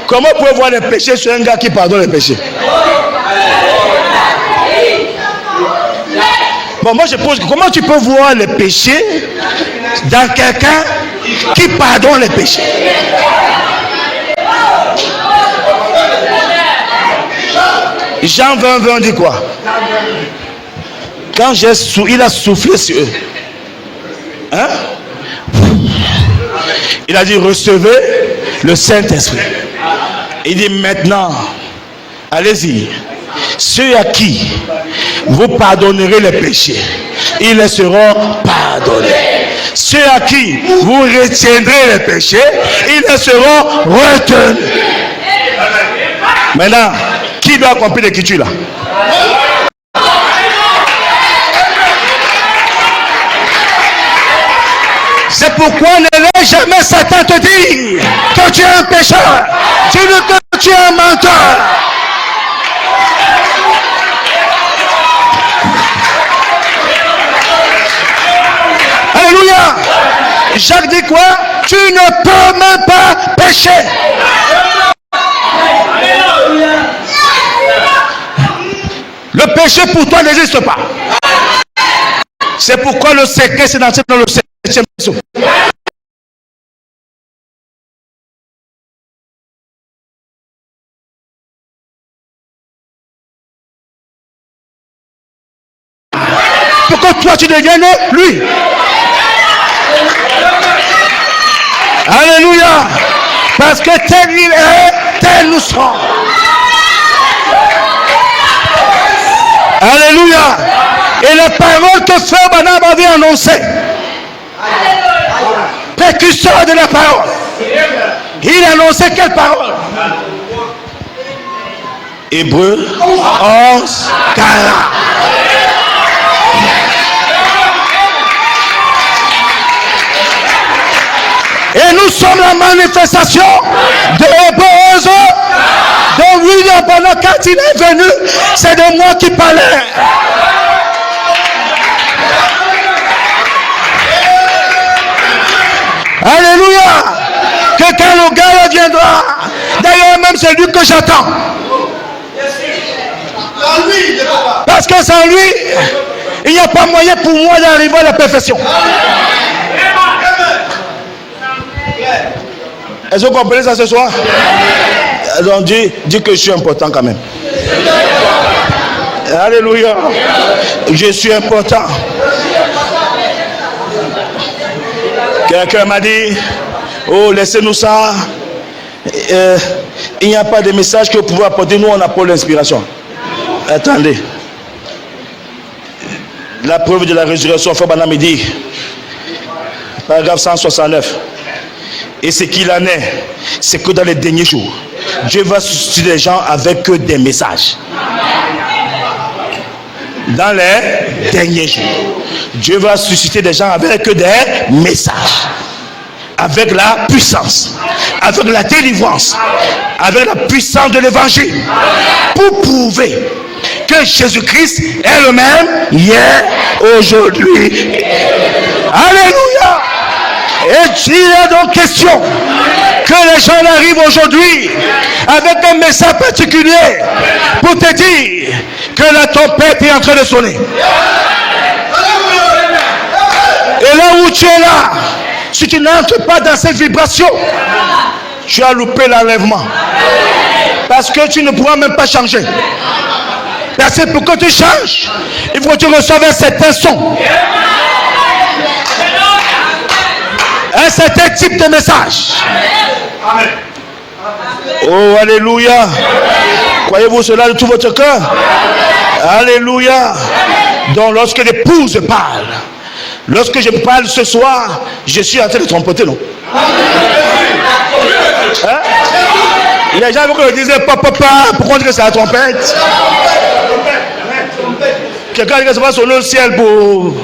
[SPEAKER 3] Comment pouvez-vous voir les péchés sur un gars qui pardonne les péchés? Bon, moi je pose, comment tu peux voir les péchés dans quelqu'un qui pardonne les péchés. Jean 20, 20 dit quoi? Quand il a soufflé sur eux, hein? Il a dit recevez le Saint-Esprit. Il dit maintenant, allez-y, ceux à qui vous pardonnerez les péchés, ils les seront pardonnés. Ceux à qui vous retiendrez les péchés, ils les seront retenus. Maintenant, qui doit accomplir l'écriture là? C'est pourquoi ne laisse jamais Satan te dire que tu es un pécheur, que tu es un menteur. Alléluia. Jacques dit quoi? Tu ne peux même pas pécher. Le péché pour toi n'existe pas. C'est pourquoi le secret c'est d'entrer dans le 7e psaume. Pour que toi tu deviennes lui. Alléluia. Parce que tel il est, tel nous serons. Alléluia. Et la parole que Frère Branham avait annoncée, précurseur de la parole, il annonçait quelle parole? Hébreux 11, 40. Et nous sommes la manifestation de Hébreux 11. Donc William Branham, quand il est venu, c'est de moi qui parlais. Alléluia. Que quand le gars viendra, d'ailleurs même c'est lui que j'attends. Parce que sans lui, il n'y a pas moyen pour moi d'arriver à la perfection. Est-ce que vous comprenez ça ce soir? Donc dis que je suis important quand même. Alléluia. Je suis important. Quelqu'un m'a dit, oh laissez-nous ça. Il n'y a pas de message que vous pouvez apporter. Nous on apporte l'inspiration. Attendez. La preuve de la résurrection, Frère Branham me dit, paragraphe 169. Et ce qu'il en est, c'est que dans les derniers jours, Dieu va susciter les gens avec des messages. Dans les derniers jours, Dieu va susciter des gens avec des messages. Avec la puissance, avec la délivrance, avec la puissance de l'évangile. Pour prouver que Jésus-Christ est le même hier, aujourd'hui. Alléluia. Et il est donc question que les gens arrivent aujourd'hui avec un message particulier pour te dire que la tempête est en train de sonner. Et là où tu es là, si tu n'entres pas dans cette vibration, tu as loupé l'enlèvement. Parce que tu ne pourras même pas changer. Parce que pour que tu changes, il faut que tu reçoives un certain son. Un certain type de message. Amen. Oh, alléluia. Croyez-vous cela de tout votre cœur? Alléluia. Donc lorsque l'épouse parle, lorsque je parle ce soir, je suis en train de trompeter, non? Hein? Les gens vont dire papa, pourquoi on dit que c'est la trompette? Quelqu'un dit que ça va sonner au ciel pour...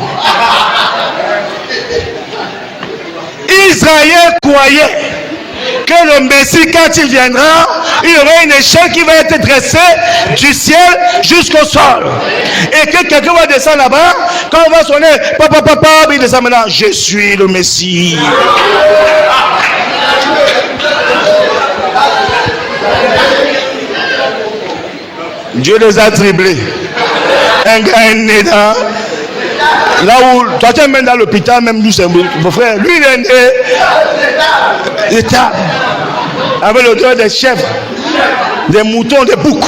[SPEAKER 3] Israël croyait que le Messie, quand il viendra, il y aura une échelle qui va être dressée du ciel jusqu'au sol. Et que quelqu'un va descendre là-bas, quand on va sonner, papa, il descend maintenant, je suis le Messie. Dieu les a dribblés. Un gars est né dans Là où toi tu es même dans l'hôpital, même lui c'est mon frère, lui il est né l'état avec l'odeur des chèvres, des moutons, des boucs.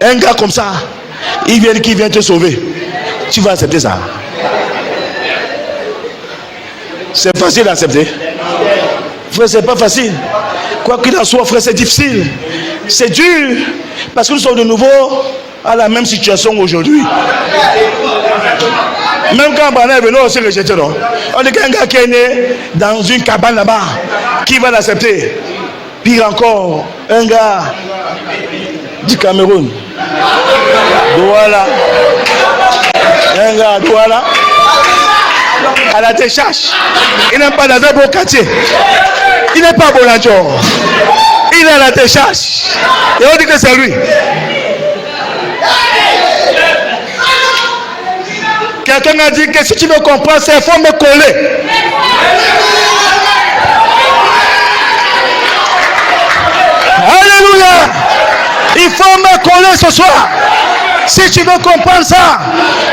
[SPEAKER 3] Un gars comme ça, qui vient te sauver. Tu vas accepter ça? C'est facile d'accepter. Frère, c'est pas facile. Quoi qu'il en soit, frère, c'est difficile. C'est dur. Parce que nous sommes de nouveau à la même situation aujourd'hui. Même quand Bana est venu aussi rejeté, non? On dit qu'un gars qui est né dans une cabane là-bas, qui va l'accepter? Pire encore, un gars du Cameroun. Douala. Un gars Douala. À la décharge. Il n'est pas dans un beau quartier. Il n'est pas Bolanjor. Il est à la décharge. Et on dit que c'est lui. Quelqu'un a dit que si tu veux comprendre, il faut me coller. Alléluia. Il faut me coller ce soir. Si tu veux comprendre ça,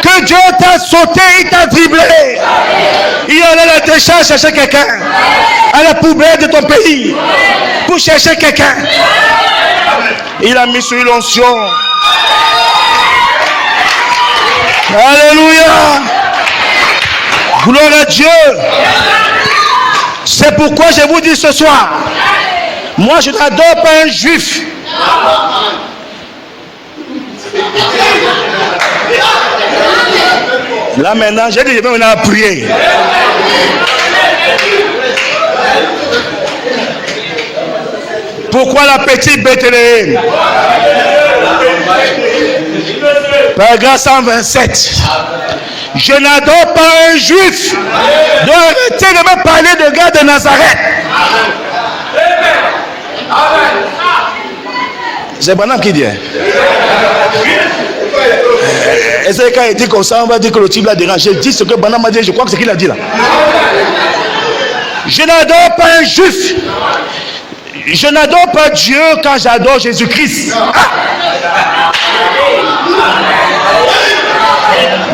[SPEAKER 3] que Dieu t'a sauté, il t'a dribblé. Il est allé à la décharge chercher quelqu'un, à la poubelle de ton pays, pour chercher quelqu'un. Il a mis sur lui l'onction. Alléluia. Gloire à Dieu. C'est pourquoi je vous dis ce soir, moi je n'adore pas un juif. Là maintenant, j'ai dit, je vais maintenant prier. Pourquoi la petite Bethléem? Paragraphe 127. Je n'adore pas un juif. Donc arrêtez de me parler de gars de Nazareth. C'est Branham qui dit. Et c'est quand il dit comme ça, on va dire que le type l'a dérangé. Dis ce que Branham a dit, je crois que c'est ce qu'il a dit là. Je n'adore pas un juif. Je n'adore pas Dieu quand j'adore Jésus-Christ.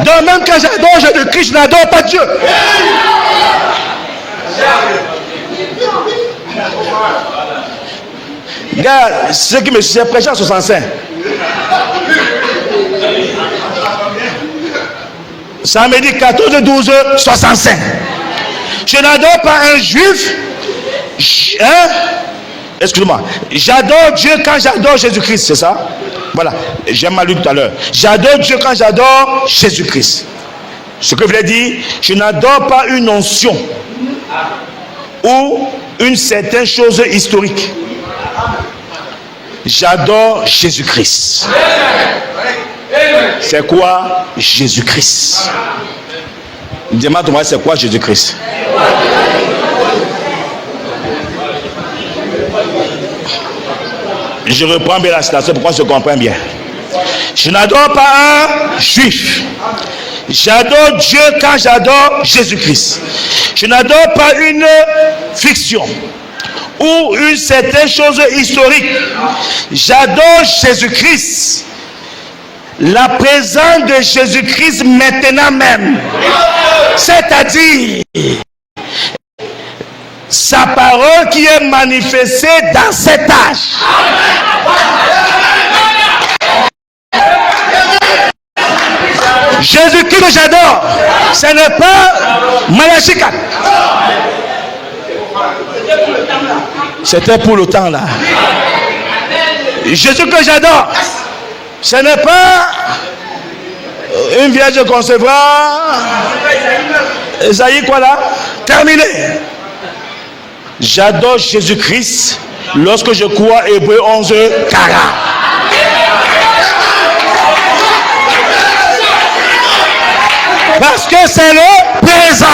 [SPEAKER 3] Donc même quand j'adore Jésus-Christ, je n'adore pas Dieu. Regarde, ce qui me suit, prêché en 65. Samedi 14-12-65. Je n'adore pas un juif. Hein? Excuse-moi. J'adore Dieu quand j'adore Jésus-Christ, c'est ça? Voilà. J'ai mal lu tout à l'heure. J'adore Dieu quand j'adore Jésus-Christ. Ce que je voulais dire, je n'adore pas une onction ou une certaine chose historique. J'adore Jésus-Christ. C'est quoi Jésus-Christ? Dis-moi, c'est quoi Jésus-Christ? Je reprends bien la citation pour qu'on se comprenne bien. Je n'adore pas un juif. J'adore Dieu quand j'adore Jésus-Christ. Je n'adore pas une fiction ou une certaine chose historique. J'adore Jésus-Christ. La présence de Jésus-Christ maintenant même. C'est-à-dire sa parole qui est manifestée dans cet âge. Jésus-Christ que j'adore, ce n'est pas Malachie 4. C'était pour le temps là. Jésus que j'adore, ce n'est pas une vierge concevra. Esaïe quoi là? Terminé. J'adore Jésus-Christ lorsque je crois Hébreux 11, 40. Parce que c'est le présent.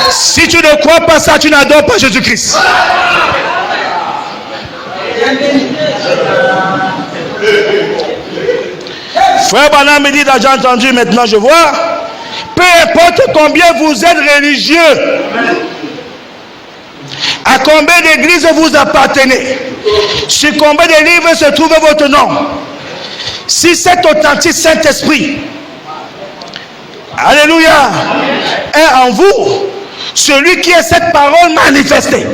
[SPEAKER 3] Si tu ne crois pas ça, tu n'adores pas Jésus-Christ. Frère Branham me dit, j'ai entendu, maintenant je vois, peu importe combien vous êtes religieux, à combien d'églises vous appartenez, sur combien de livres se trouve votre nom, si cet authentique Saint-Esprit Alléluia. Est en vous celui qui est cette parole manifestée.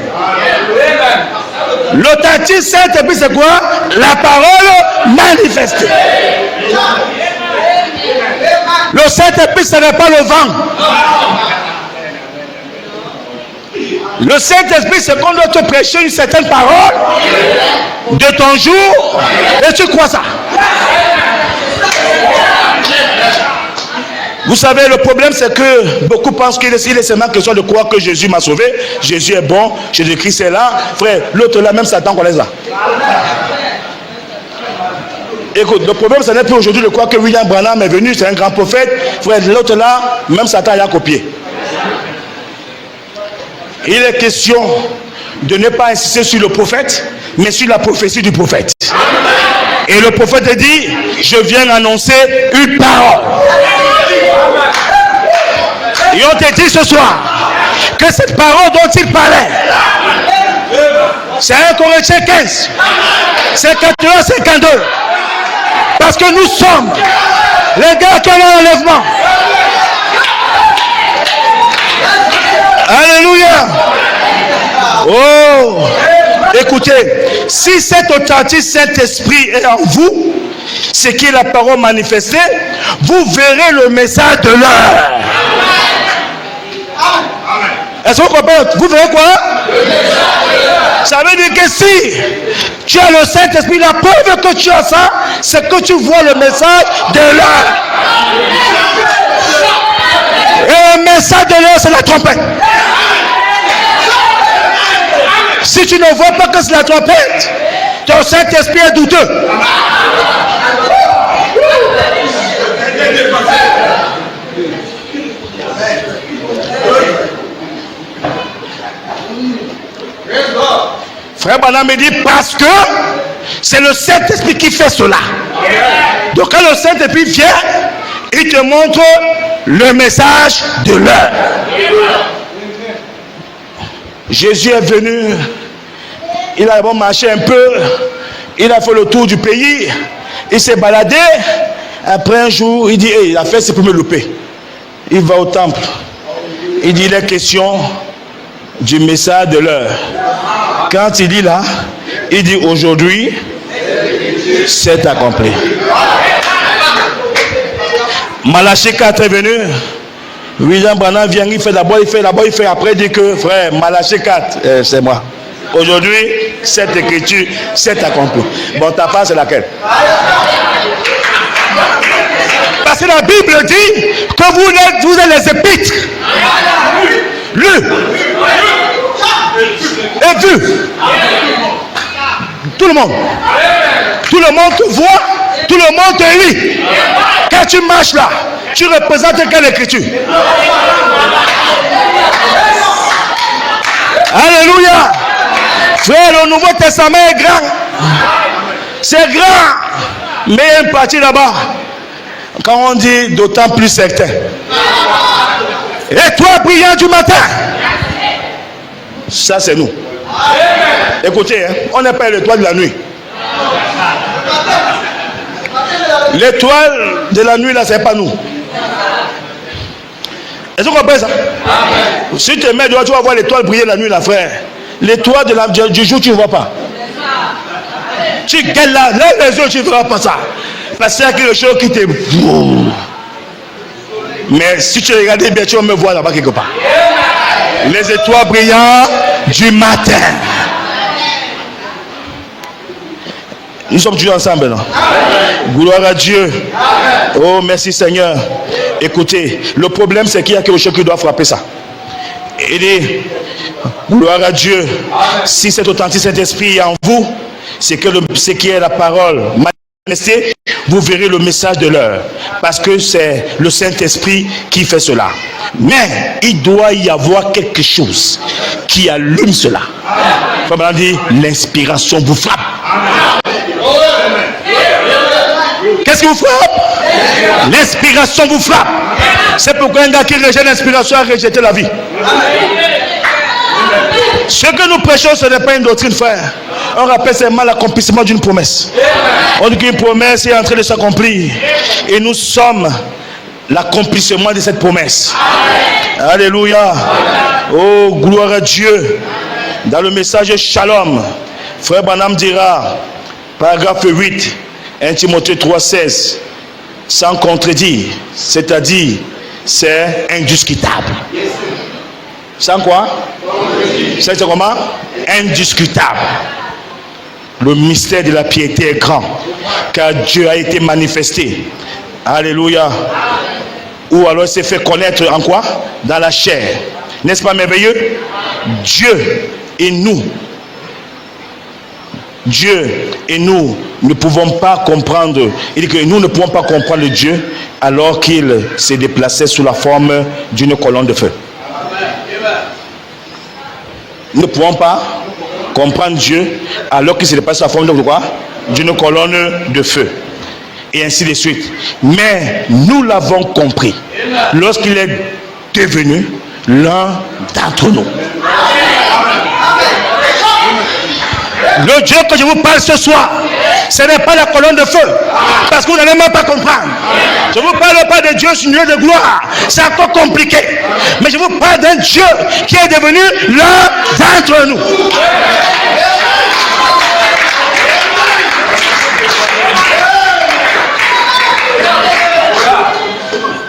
[SPEAKER 3] L'authentique Saint-Esprit, c'est quoi? La parole manifestée. Le Saint-Esprit, ce n'est pas le vent. Le Saint-Esprit, c'est qu'on doit te prêcher une certaine parole de ton jour et tu crois ça. Vous savez, le problème, c'est que beaucoup pensent qu'il est seulement question de croire que Jésus m'a sauvé. Jésus est bon, Jésus-Christ est là. Frère, l'autre là, même Satan connaît ça. Écoute, le problème, ce n'est plus aujourd'hui de croire que William Branham est venu, c'est un grand prophète. Frère, l'autre là, même Satan y a copié. Il est question de ne pas insister sur le prophète, mais sur la prophétie du prophète. Et le prophète dit, je viens annoncer une parole. Et on te dit ce soir que cette parole dont il parlait, c'est 1 Corinthiens 15, c'est 51, 52. Parce que nous sommes les gars qui ont l'enlèvement. Alléluia. Oh, écoutez, si cet authentique Saint-Esprit est en vous, ce qui est la parole manifestée, vous verrez le message de l'heure. Est-ce que vous comprenez? Vous verrez quoi? Ça veut dire que si tu as le Saint-Esprit, la preuve que tu as ça, c'est que tu vois le message de l'heure. Et le message de l'heure, c'est la trompette. Si tu ne vois pas que c'est la trompette, ton Saint-Esprit est douteux. Frère Branham me dit parce que c'est le Saint-Esprit qui fait cela. Donc quand le Saint-Esprit vient, il te montre le message de l'heure. Jésus est venu, il a d'abord marché un peu, il a fait le tour du pays, il s'est baladé. Après un jour, il dit, hey, la fête c'est pour me louper. Il va au temple. Il dit, il est question du message de l'heure. Quand il dit là, il dit aujourd'hui, c'est accompli. Malachie 4 est venu. William Branham vient, il fait d'abord, il fait après, il dit que frère, Malachie 4, c'est moi. Aujourd'hui, cette écriture, c'est accompli. Bon, ta part, c'est laquelle? Parce que la Bible dit que vous êtes les épîtres. Lus et vus. Tout le monde. Tout le monde te voit, tout le monde te lit. Quand tu marches là, tu représentes quelle écriture? Alléluia. Frère, le Nouveau Testament est grand. C'est grand. Mais il y a une partie là-bas. Quand on dit d'autant plus certain. Et toi, brillant du matin. Ça, c'est nous. Écoutez, hein, on n'est pas l'étoile de la nuit. L'étoile de la nuit, là, c'est pas nous. Est-ce que vous comprenez ça? Si tu te mets dehors, tu vas voir l'étoile briller la nuit, là, frère. L'étoile du jour, tu ne vois pas. Tu gueules là, lève les yeux, tu ne vois pas ça. Parce qu'il y a quelque chose qui te... Mais si tu regardes bien, tu vas me voir là-bas quelque part. Les étoiles brillantes du matin. Nous sommes tous ensemble, non? Gloire à Dieu. Oh, merci Seigneur. Écoutez, le problème c'est qu'il y a quelque chose qui doit frapper ça. Il dit, gloire à Dieu. Si cet authentique Saint-Esprit est en vous, c'est que ce qui est la parole manifestée, vous verrez le message de l'heure. Parce que c'est le Saint-Esprit qui fait cela. Mais il doit y avoir quelque chose qui allume cela. Comme on dit, l'inspiration vous frappe. Qu'est-ce qui vous frappe? L'inspiration vous frappe. C'est pourquoi un gars qui rejette l'inspiration a rejeté la vie. Ce que nous prêchons, ce n'est pas une doctrine, frère. On rappelle seulement l'accomplissement d'une promesse. On dit qu'une promesse est en train de s'accomplir. Et nous sommes l'accomplissement de cette promesse. Alléluia. Oh, gloire à Dieu. Dans le message Shalom, frère Branham dira, paragraphe 8, 1 Timothée 3,16, sans contredire, c'est-à-dire, c'est indiscutable. Sans quoi? C'est comment? Indiscutable. Le mystère de la piété est grand, car Dieu a été manifesté. Alléluia. Ou alors il s'est fait connaître en quoi? Dans la chair. N'est-ce pas merveilleux? Dieu et nous. Dieu et nous ne pouvons pas comprendre. Il dit que nous ne pouvons pas comprendre Dieu alors qu'il s'est déplacé sous la forme d'une colonne de feu. Nous ne pouvons pas comprendre Dieu alors qu'il s'est déplacé sous la forme de quoi? D'une colonne de feu. Et ainsi de suite. Mais nous l'avons compris lorsqu'il est devenu l'un d'entre nous. Le Dieu que je vous parle ce soir, ce n'est pas la colonne de feu, parce que vous n'allez même pas comprendre. Je ne vous parle pas de Dieu sur une lieu de gloire, c'est encore compliqué. Mais je vous parle d'un Dieu qui est devenu l'un d'entre nous.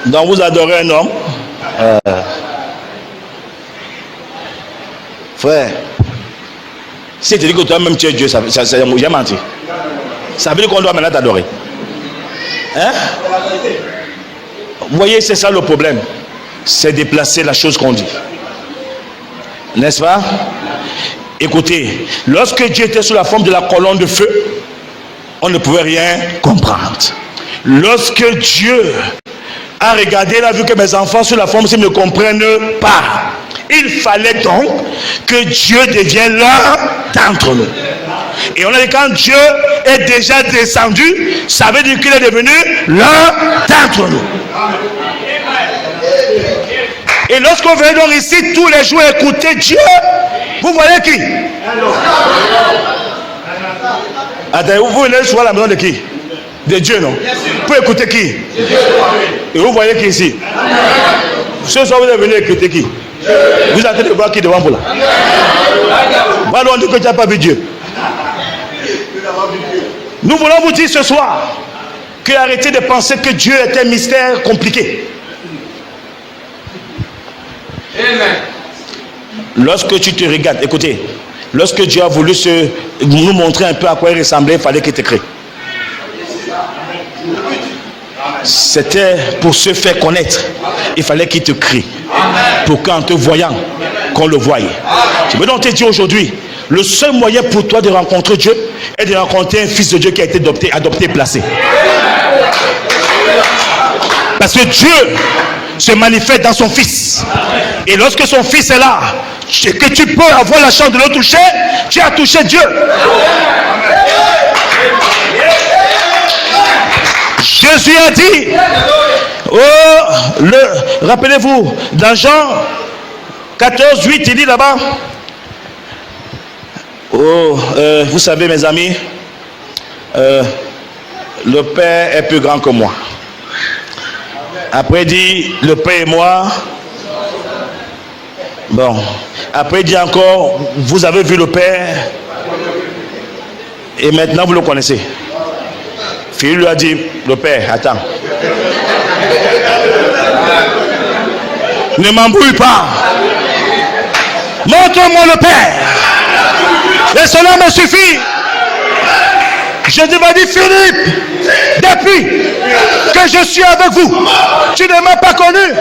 [SPEAKER 3] Donc vous adorez un homme. Frère, si tu dis que toi-même tu es Dieu, j'ai menti. Ça veut dire qu'on doit maintenant t'adorer. Hein? Vous voyez, c'est ça le problème. C'est déplacer la chose qu'on dit. N'est-ce pas? Écoutez, lorsque Dieu était sous la forme de la colonne de feu, on ne pouvait rien comprendre. Lorsque Dieu a regardé, il a vu que mes enfants sous la forme, s'ils ne comprennent pas. Il fallait donc que Dieu devienne l'un d'entre nous. Et on a dit quand Dieu est déjà descendu, ça veut dire qu'il est devenu l'un d'entre nous. Et lorsqu'on vient donc ici tous les jours écouter Dieu, vous voyez qui? Attendez, vous venez souvent à la maison de qui? De Dieu, non? Pour écouter qui? Et vous voyez qui ici? Ce soir vous êtes venu écouter qui? Vous êtes en train de voir qui devant vous là? Voilà, on dit que tu n'as pas vu Dieu. Nous voulons vous dire ce soir que arrêtez de penser que Dieu est un mystère compliqué. Lorsque tu te regardes, écoutez, lorsque Dieu a voulu nous montrer un peu à quoi il ressemblait, il fallait qu'il te crée. C'était pour se faire connaître. Il fallait qu'il te crie. Pour qu'en te voyant, qu'on le voie. Je veux donc te dire aujourd'hui, le seul moyen pour toi de rencontrer Dieu est de rencontrer un fils de Dieu qui a été adopté, placé. Parce que Dieu se manifeste dans son fils. Et lorsque son fils est là, que tu peux avoir la chance de le toucher, tu as touché Dieu. Jésus a dit, rappelez-vous, dans Jean 14, 8, il dit là-bas, vous savez mes amis, le Père est plus grand que moi. Après il dit, le Père et moi. Bon, après il dit encore, vous avez vu le Père et maintenant vous le connaissez. Philippe lui a dit, le Père, attends. Ne m'embrouille pas. Montre-moi le Père. Et cela me suffit. Je te dis, Philippe, depuis que je suis avec vous, tu ne m'as pas connu.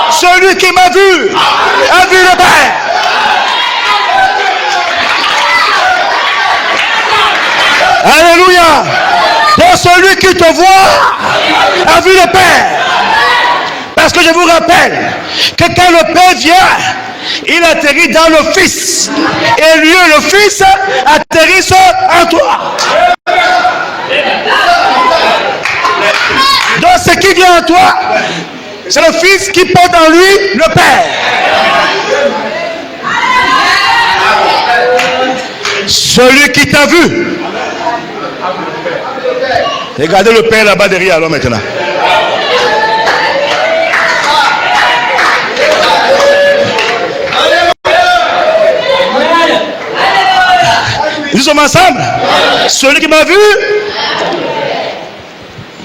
[SPEAKER 3] Celui qui m'a vu a vu le Père. Alléluia. Pour celui qui te voit a vu le Père. Parce que je vous rappelle que quand le Père vient, il atterrit dans le Fils. Et lui, le Fils, atterrit en toi. Donc ce qui vient en toi, c'est le Fils qui porte en lui le Père. Celui qui t'a vu. Regardez le Père là-bas derrière alors maintenant. Nous sommes ensemble. Celui qui m'a vu.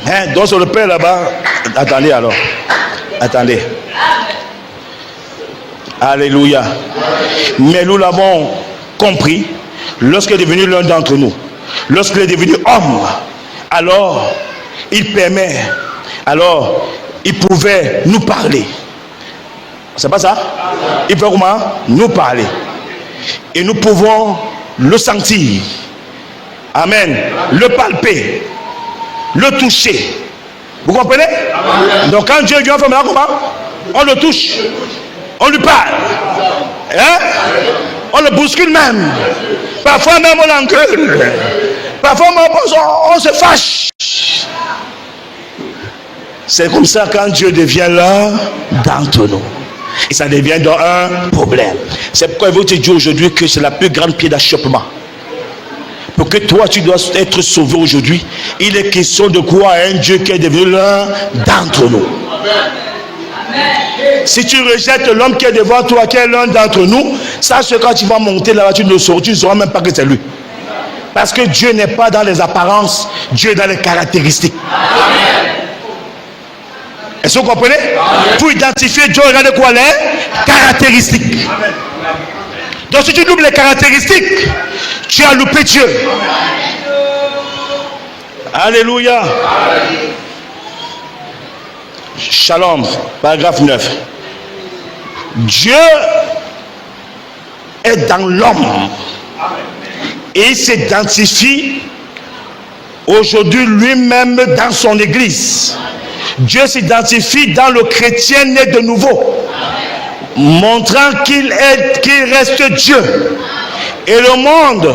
[SPEAKER 3] Hein, donc sur le Père là-bas. Attendez alors. Attendez. Alléluia. Mais nous l'avons compris lorsqu'il est devenu l'un d'entre nous. Lorsqu'il est devenu homme, alors il permet, alors il pouvait nous parler. C'est pas ça? Il peut comment? Nous parler. Et nous pouvons le sentir. Amen. Le palper. Le toucher. Vous comprenez? Donc quand Dieu vient faire maintenant comment? On le touche. On lui parle. Hein? On le bouscule même. Parfois même on l'engueule. Parfois même on se fâche. C'est comme ça quand Dieu devient l'un d'entre nous. Et ça devient donc un problème. C'est pourquoi il veut te dire aujourd'hui que c'est la plus grande pierre d'achoppement. Pour que toi tu dois être sauvé aujourd'hui, il est question de croire à un Dieu qui est devenu l'un d'entre nous. Si tu rejettes l'homme qui est devant toi, qui est l'un d'entre nous, sache que quand tu vas monter là-bas, tu ne sauras même pas que c'est lui. Parce que Dieu n'est pas dans les apparences, Dieu est dans les caractéristiques. Est-ce que vous comprenez? Pour identifier Dieu, regardez quoi les caractéristiques. Donc si tu doubles les caractéristiques, tu as loupé Dieu. Alléluia. Shalom, paragraphe 9. Dieu est dans l'homme et il s'identifie aujourd'hui lui-même dans son église. Dieu s'identifie dans le chrétien né de nouveau, montrant qu'il reste Dieu. Et le monde,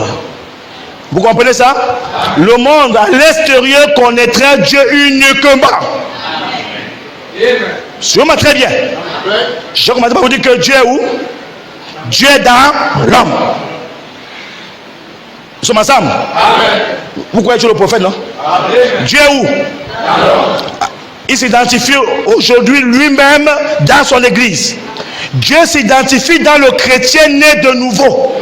[SPEAKER 3] vous comprenez ça? Le monde à l'extérieur connaîtra Dieu uniquement. Sûrement très bien. Je commence par vous dire que Dieu est où? Dieu est dans l'homme. Nous sommes ensemble. Vous croyez que le prophète, non? Dieu est où? Il s'identifie aujourd'hui lui-même dans son église. Dieu s'identifie dans le chrétien né de nouveau.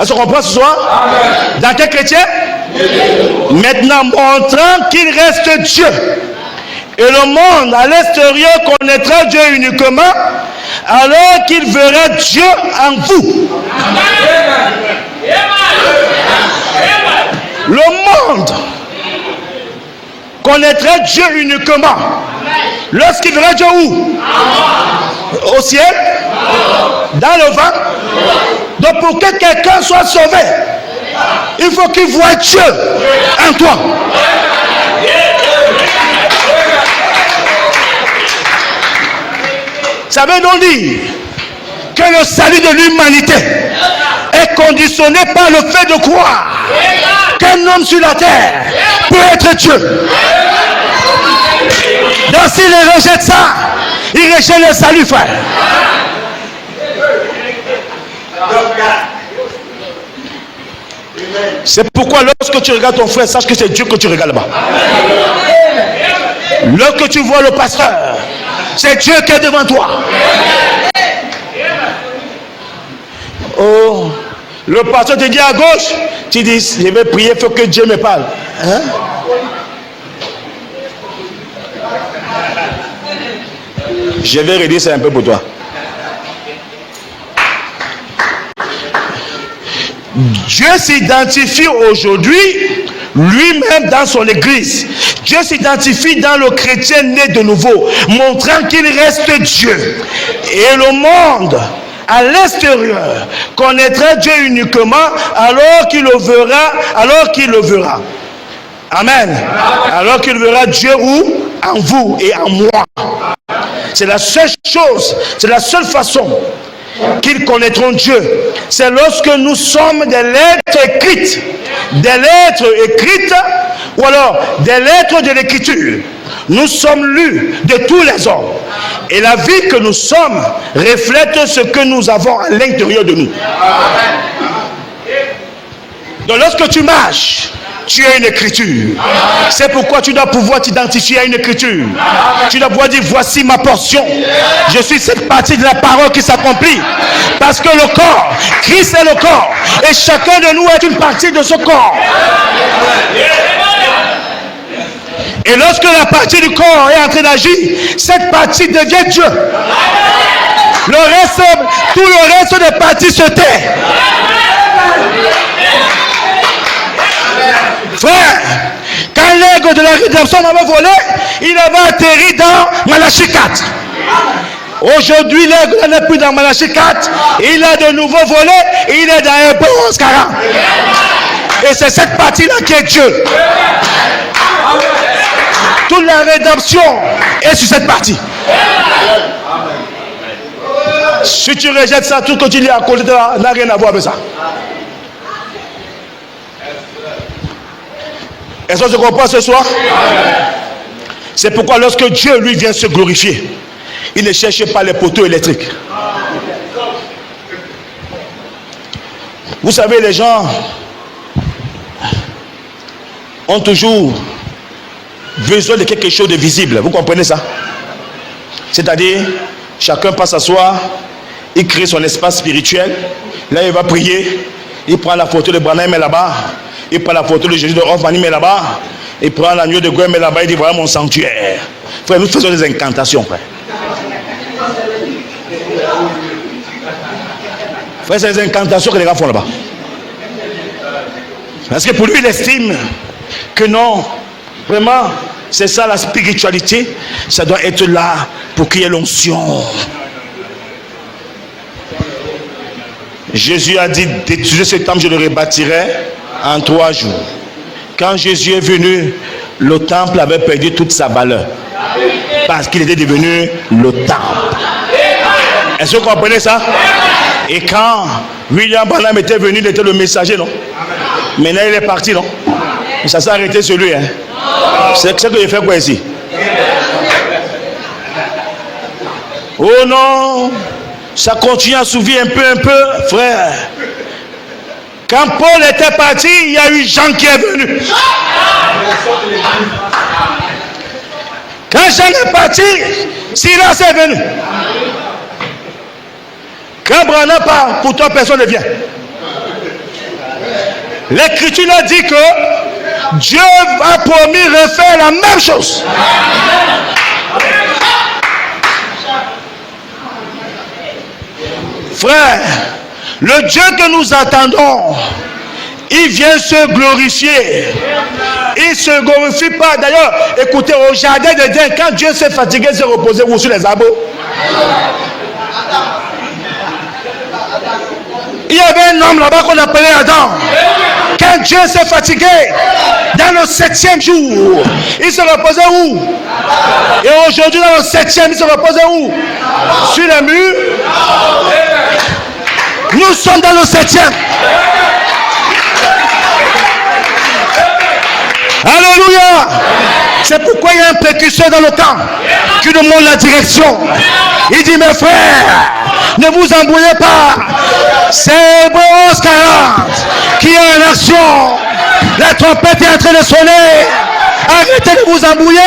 [SPEAKER 3] Est-ce qu'on comprend ce soir? Dans quel chrétien? Maintenant montrant qu'il reste Dieu. Et le monde à l'extérieur connaîtra Dieu uniquement alors qu'il verra Dieu en vous. Le monde connaîtra Dieu uniquement lorsqu'il verra Dieu où? Au ciel? Dans le vent? Donc pour que quelqu'un soit sauvé, il faut qu'il voie Dieu en toi. Ça veut donc dire que le salut de l'humanité est conditionné par le fait de croire qu'un homme sur la terre peut être Dieu. Donc s'il rejette ça, il rejette le salut, frère. C'est pourquoi lorsque tu regardes ton frère, sache que c'est Dieu que tu regardes là-bas. Lorsque tu vois le pasteur, c'est Dieu qui est devant toi. Oh, le pasteur te dit à gauche, tu dis, je vais prier, il faut que Dieu me parle. Hein? Je vais redire ça un peu pour toi. Dieu s'identifie aujourd'hui lui-même dans son église. Dieu s'identifie dans le chrétien né de nouveau, montrant qu'il reste Dieu. Et le monde à l'extérieur connaîtra Dieu uniquement alors qu'il le verra. Amen. Alors qu'il verra Dieu où? En vous et en moi. C'est la seule chose, c'est la seule façon qu'ils connaîtront Dieu. C'est lorsque nous sommes des lettres écrites. Des lettres écrites ou alors des lettres de l'écriture. Nous sommes lus de tous les hommes. Et la vie que nous sommes reflète ce que nous avons à l'intérieur de nous. Donc lorsque tu marches, tu es une écriture. C'est pourquoi tu dois pouvoir t'identifier à une écriture. Tu dois pouvoir dire, voici ma portion. Je suis cette partie de la parole qui s'accomplit. Parce que le corps, Christ est le corps. Et chacun de nous est une partie de ce corps. Et lorsque la partie du corps est en train d'agir, cette partie devient Dieu. Le reste, tout le reste des parties se tait. Frère, quand l'aigle de la rédemption m'avait volé, il avait atterri dans Malachie 4. Aujourd'hui, l'aigle n'est plus dans Malachie 4. Il a de nouveau volé. Il est dans Hébreux 11:40. Et c'est cette partie-là qui est Dieu. Toute la rédemption est sur cette partie. Si tu rejettes ça, tout ce que tu lis à côté de là n'a rien à voir avec ça. Est-ce que tu comprends ce soir? C'est pourquoi lorsque Dieu lui vient se glorifier, il ne cherche pas les poteaux électriques. Vous savez, les gens ont toujours besoin de quelque chose de visible. Vous comprenez ça? C'est-à-dire, chacun passe s'asseoir, il crée son espace spirituel. Là, il va prier. Il prend la photo de Branham, il met là-bas. Il prend la photo de Jésus de Hoffman, il met là-bas. Il prend l'agneau de Gouin, il met là-bas. Il dit, voilà mon sanctuaire. Frère, nous faisons des incantations, frère. Frère, c'est des incantations que les gars font là-bas. Parce que pour lui, il estime que non, vraiment, c'est ça la spiritualité. Ça doit être là pour qu'il y ait l'onction. Jésus a dit, d'étudier ce temple, je le rebâtirai en 3 jours. Quand Jésus est venu, le temple avait perdu toute sa valeur. Parce qu'il était devenu le temple. Est-ce que vous comprenez ça? Et quand William Branham était venu, il était le messager, non? Maintenant il est parti, non? Et ça s'est arrêté sur lui, hein? C'est ce que j'ai fait quoi ici? Oh non! Ça continue à s'ouvrir un peu, frère. Quand Paul était parti, il y a eu Jean qui est venu. Quand Jean est parti, Silas est venu. Quand Branham part, pour toi personne ne vient. L'Écriture a dit que Dieu a promis refaire la même chose. Frère, le Dieu que nous attendons, il vient se glorifier. Il ne se glorifie pas. D'ailleurs, écoutez, au jardin d'Éden, quand Dieu s'est fatigué, il s'est reposé sur les arbres. Il y avait un homme là-bas qu'on appelait Adam. Quand Dieu s'est fatigué, dans le 7e jour, il se reposait où? Et aujourd'hui, dans le 7e, il se reposait où? Sur les murs. Nous sommes dans le 7e. Alléluia. C'est pourquoi il y a un précurseur dans le temps qui nous montre la direction. Il dit, mes frères, ne vous embrouillez pas. C'est Hébreux 11:40 qui est en action. La trompette est en train de sonner. Arrêtez de vous embrouiller.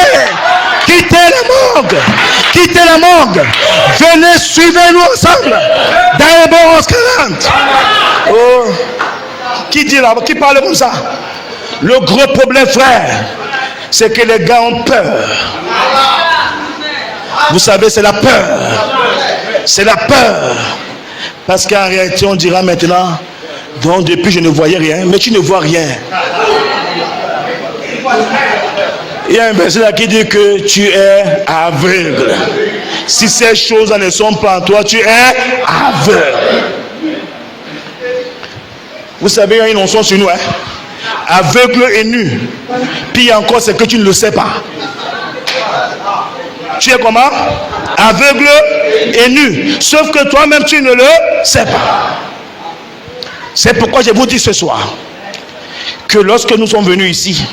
[SPEAKER 3] Quittez la morgue. Quittez la morgue. Venez, suivez-nous ensemble. Dans Hébreux 11:40. Oh. Qui dit là? Qui parle comme ça? Le gros problème, frère, c'est que les gars ont peur. Vous savez, c'est la peur. C'est la peur. Parce qu'en réalité, on dira maintenant, donc depuis je ne voyais rien, mais tu ne vois rien. Il y a un verset là qui dit que tu es aveugle. Si ces choses ne sont pas en toi, tu es aveugle. Vous savez, il y a une notion sur nous, hein? Aveugle et nu. Puis encore, c'est que tu ne le sais pas. Tu es comment? Aveugle et nu. Sauf que toi-même, tu ne le sais pas. C'est pourquoi je vous dis ce soir que lorsque nous sommes venus ici,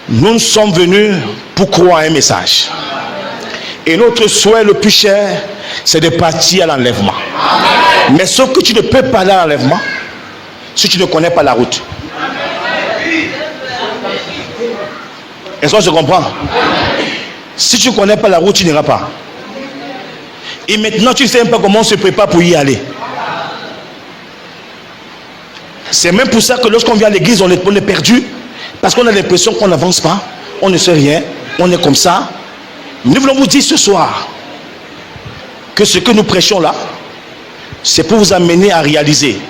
[SPEAKER 3] nous sommes venus pour croire un message. Et notre souhait le plus cher, c'est de partir à l'enlèvement. Mais sauf que tu ne peux pas aller à l'enlèvement si tu ne connais pas la route. Est-ce que je comprends? Si tu ne connais pas la route, tu n'iras pas. Et maintenant, tu ne sais même pas comment on se prépare pour y aller. C'est même pour ça que lorsqu'on vient à l'église, on est perdu. Parce qu'on a l'impression qu'on n'avance pas. On ne sait rien. On est comme ça. Nous voulons vous dire ce soir que ce que nous prêchons là, c'est pour vous amener à réaliser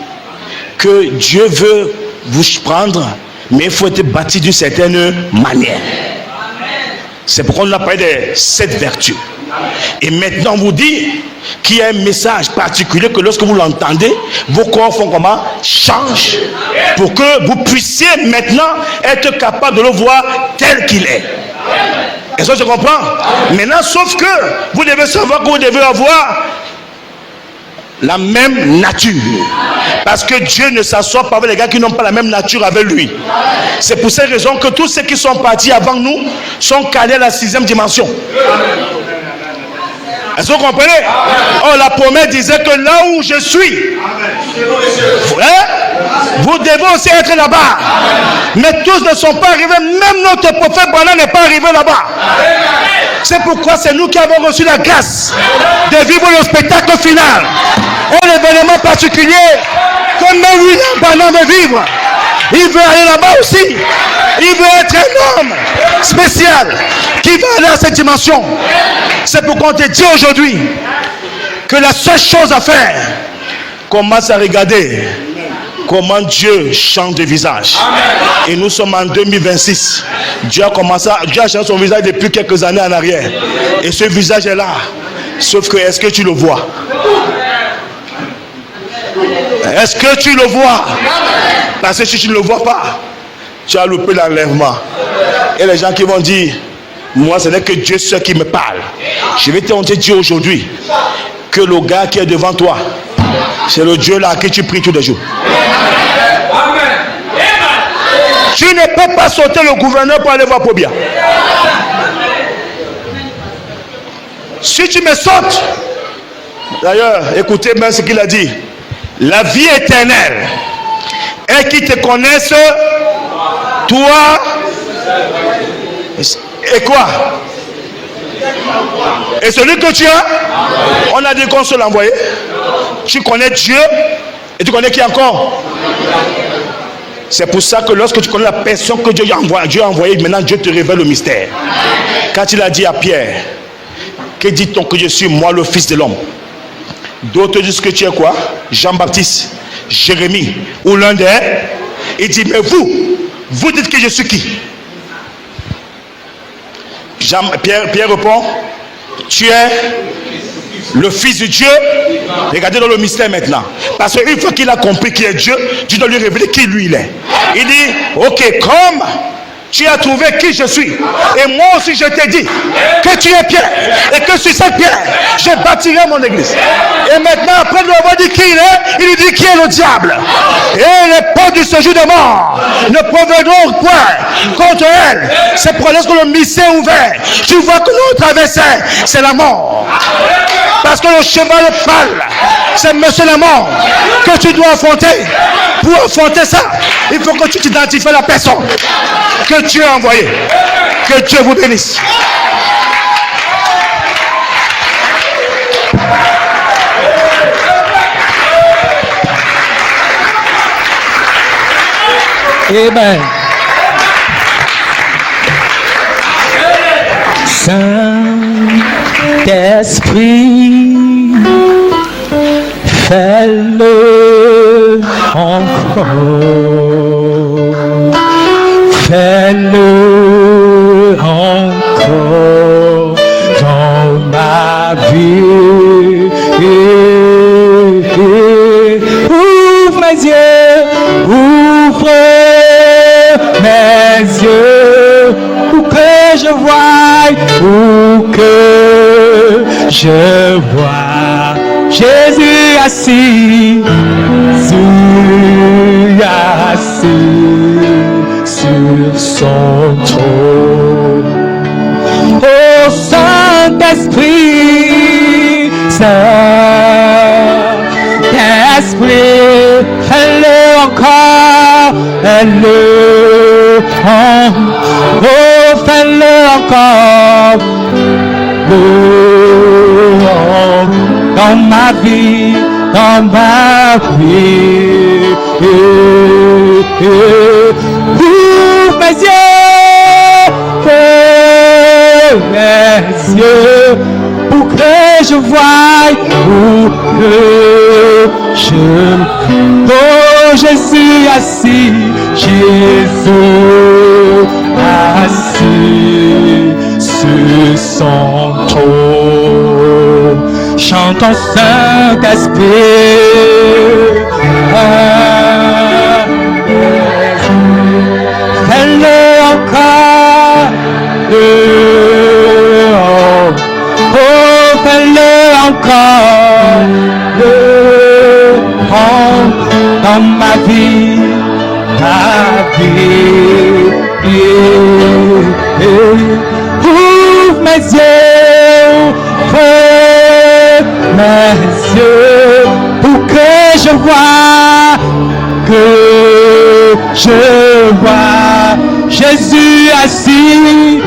[SPEAKER 3] que Dieu veut vous prendre, mais il faut être bâti d'une certaine manière. C'est pourquoi on a parlé de cette vertu. Et maintenant on vous dit qu'il y a un message particulier que lorsque vous l'entendez, vos corps font comment? Changent pour que vous puissiez maintenant être capable de le voir tel qu'il est. Est-ce que je comprends? Maintenant, sauf que vous devez savoir que vous devez avoir la même nature. Parce que Dieu ne s'assoit pas avec les gars qui n'ont pas la même nature avec lui. C'est pour cette raison que tous ceux qui sont partis avant nous sont calés à la 6e dimension. Est-ce que vous comprenez? Oh, la promesse disait que là où je suis, vous devez aussi être là-bas. Mais tous ne sont pas arrivés. Même notre prophète Branham n'est pas arrivé là-bas. C'est pourquoi c'est nous qui avons reçu la grâce de vivre le spectacle final. Un événement particulier que même William Branham veut vivre. Il veut aller là-bas aussi. Il veut être un homme spécial qui va aller à cette dimension. C'est pourquoi on te dit aujourd'hui que la seule chose à faire, commence à regarder comment Dieu change de visage. Et nous sommes en 2026. Dieu a changé son visage depuis quelques années en arrière. Et ce visage est là. Sauf que, est-ce que tu le vois? Est-ce que tu le vois? Parce que si tu ne le vois pas, tu as loupé l'enlèvement. Et les gens qui vont dire, moi ce n'est que Dieu seul qui me parle. Je vais te dire aujourd'hui que le gars qui est devant toi, c'est le Dieu là à qui tu pries tous les jours. Tu ne peux pas sauter le gouverneur pour aller voir Pobia. Si tu me sautes, d'ailleurs, écoutez bien ce qu'il a dit. La vie éternelle est qu'ils te connaissent, toi, et quoi? Et celui que tu as, on a dit qu'on se l'a envoyé. Tu connais Dieu et tu connais qui encore? C'est pour ça que lorsque tu connais la personne que Dieu a envoyé, maintenant Dieu te révèle le mystère. Quand il a dit à Pierre, que dit-on que je suis, moi le Fils de l'homme? D'autres disent que tu es quoi? Jean-Baptiste, Jérémie ou l'un des. Il dit, mais vous dites que je suis qui? Pierre répond, tu es le Fils de Dieu. Regardez dans le mystère maintenant. Parce qu'une fois qu'il a compris qui est Dieu, tu dois lui révéler qui lui il est. Il dit, ok, comme tu as trouvé qui je suis, et moi aussi je t'ai dit que tu es Pierre, et que sur cette pierre je bâtirai mon église. Et maintenant, après lui avoir dit qui il est, il lui dit qui est le diable. Et les portes du séjour de mort ne proviendront point contre elle. C'est pour lorsque le mystère est ouvert, tu vois que notre adversaire c'est la mort. Parce que le cheval pâle, c'est monsieur la mort que tu dois affronter. Pour affronter ça, il faut que tu t'identifies à la personne que Dieu a envoyée. Que Dieu vous bénisse.
[SPEAKER 1] Amen. Saint-Esprit, fais-le encore. Fais-le encore dans ma vie. Ouvre mes yeux, ouvre mes yeux, pour que je voie, pour que je vois Jésus assis, sur son trône. Oh Saint-Esprit, Saint-Esprit, fais-le encore. fais-le, oh, fais-le encore, oh, dans ma vie, dans ma vie. Ouvre mes yeux, pour que je voie, pour que je... Oh, Jésus assis, Jésus assis sur son trône. Chantons Saint-Esprit. Fais-le encore. Oh, fais-le encore. Dans ma vie, ouvre mes yeux, pour que je vois, Jésus assis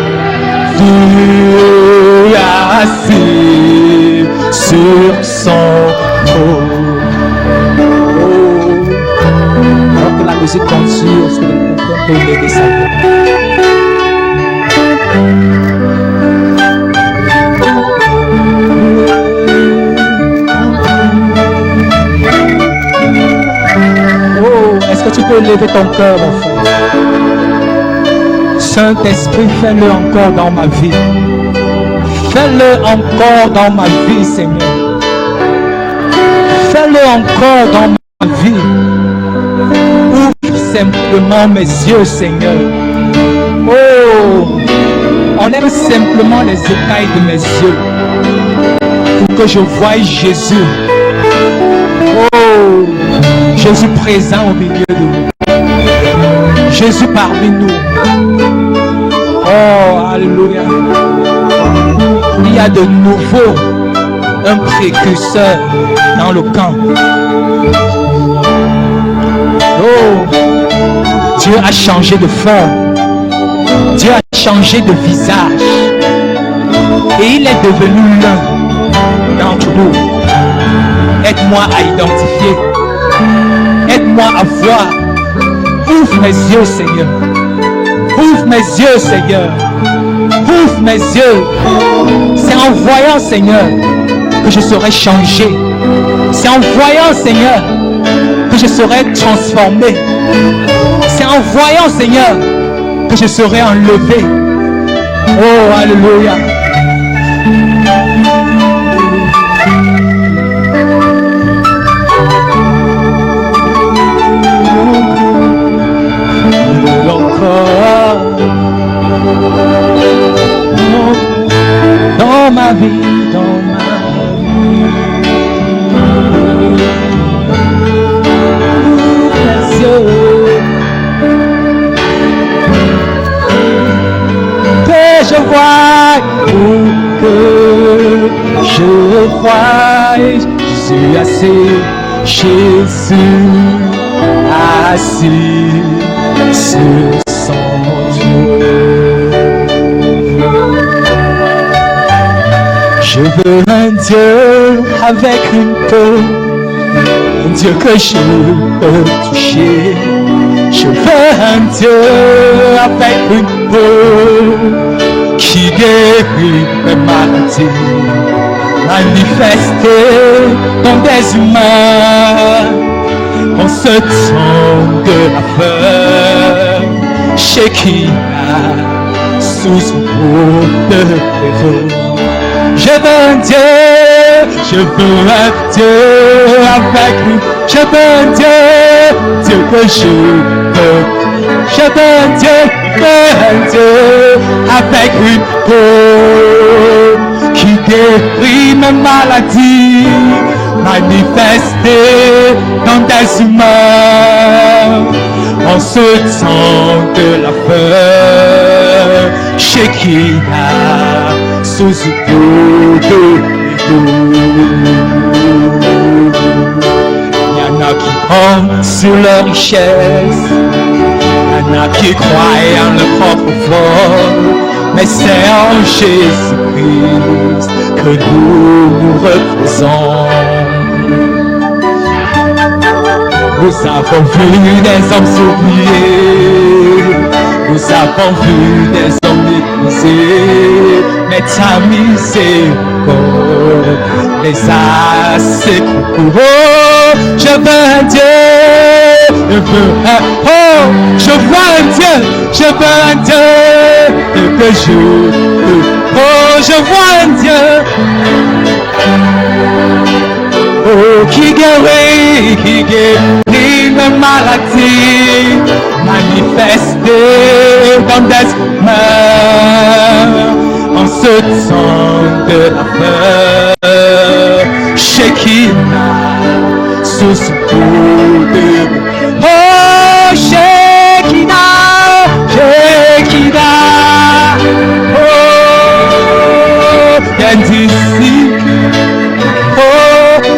[SPEAKER 1] sur son trône. Alors que la musique continue, est-ce que le prophète peut lever sa voix? Est-ce que tu peux lever ton cœur, mon frère? Saint-Esprit, fais-le encore dans ma vie. Fais-le encore dans ma vie, Seigneur. Fais-le encore dans ma vie. Ouvre simplement mes yeux, Seigneur. Oh, enlève simplement les écailles de mes yeux pour que je voie Jésus. Oh, Jésus présent au milieu de nous. Jésus parmi nous. Oh, alléluia. Il y a de nouveau un précurseur dans le camp. Oh, Dieu a changé de forme. Dieu a changé de visage. Et il est devenu l'un d'entre nous. Aide-moi à identifier. Aide-moi à voir. Ouvre mes yeux, Seigneur. Ouvre mes yeux, Seigneur. Ouvre mes yeux. C'est en voyant, Seigneur, que je serai changé. C'est en voyant, Seigneur, que je serai transformé. C'est en voyant, Seigneur, que je serai enlevé. Oh, alléluia. Dans ma vie, dans ma vie, les yeux, que je vois, pour que je vois, Jésus assis, Jésus assis sur son trône. Je veux un Dieu avec une peau, un Dieu que je peux toucher. Je veux un Dieu avec une peau qui guérit mes maladies, manifesté dans des humains en ce temps de la peur, chez qui a sous une peau de héros. Je veux un Dieu, je veux un Dieu avec lui. Je veux un Dieu, Dieu que je peux. Je veux un Dieu avec une peau qui guérit mes maladies, manifestées dans des humains en ce temps de la peur, chez qui a sous une peau de il y en a qui comptent sur leur richesse, en a qui croient en leur propre vol, mais c'est en Jésus-Christ que nous reposons. Nous avons vu des hommes oubliés, nous avons vu des hommes méprisés, mais ta miséricorde les a secourus. Oh, je veux un Dieu, je veux un, oh, je veux un Dieu, je veux un Dieu que je veux. Oh, je veux un Dieu. Oh, qui guérit mes maladies, manifesté dans des mains, en ce temps de la peur, Shekinah, sous ce coup de... Oh, Shekinah, Shekinah, oh, viens d'ici, oh,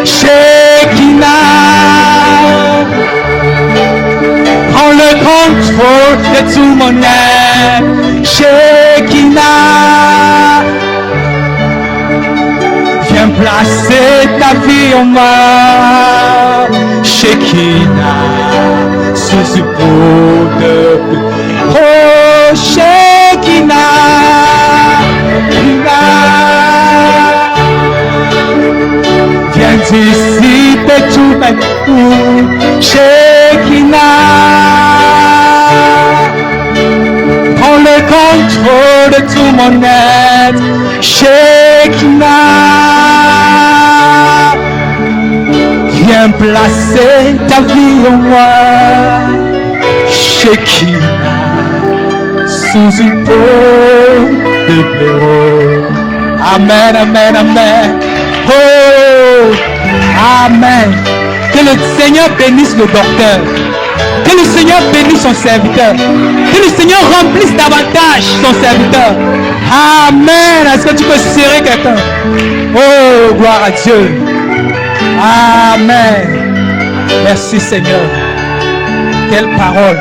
[SPEAKER 1] Shekinah, prends le contrôle de tout mon être, Shekinah, viens placer ta vie en moi, Shekinah, sous ce beau de pluie. Oh, Shekinah, viens d'ici de tout ma vie, Shekinah, prends le contrôle de tout mon être, Shekinah, viens placer ta vie en moi, Shekinah, sous une peau de blaireau. Amen, amen, amen. Oh, amen. Que le Seigneur bénisse le docteur. Que le Seigneur bénisse son serviteur. Que le Seigneur remplisse davantage son serviteur. Amen. Est-ce que tu peux serrer quelqu'un? Oh, gloire à Dieu. Amen. Merci Seigneur. Quelle parole.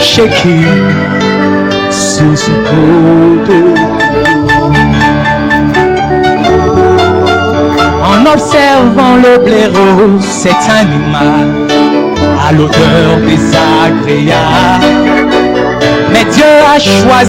[SPEAKER 1] Shaking sous ce coup de... En observant le blaireau, cet animal à l'odeur désagréable, mais Dieu a choisi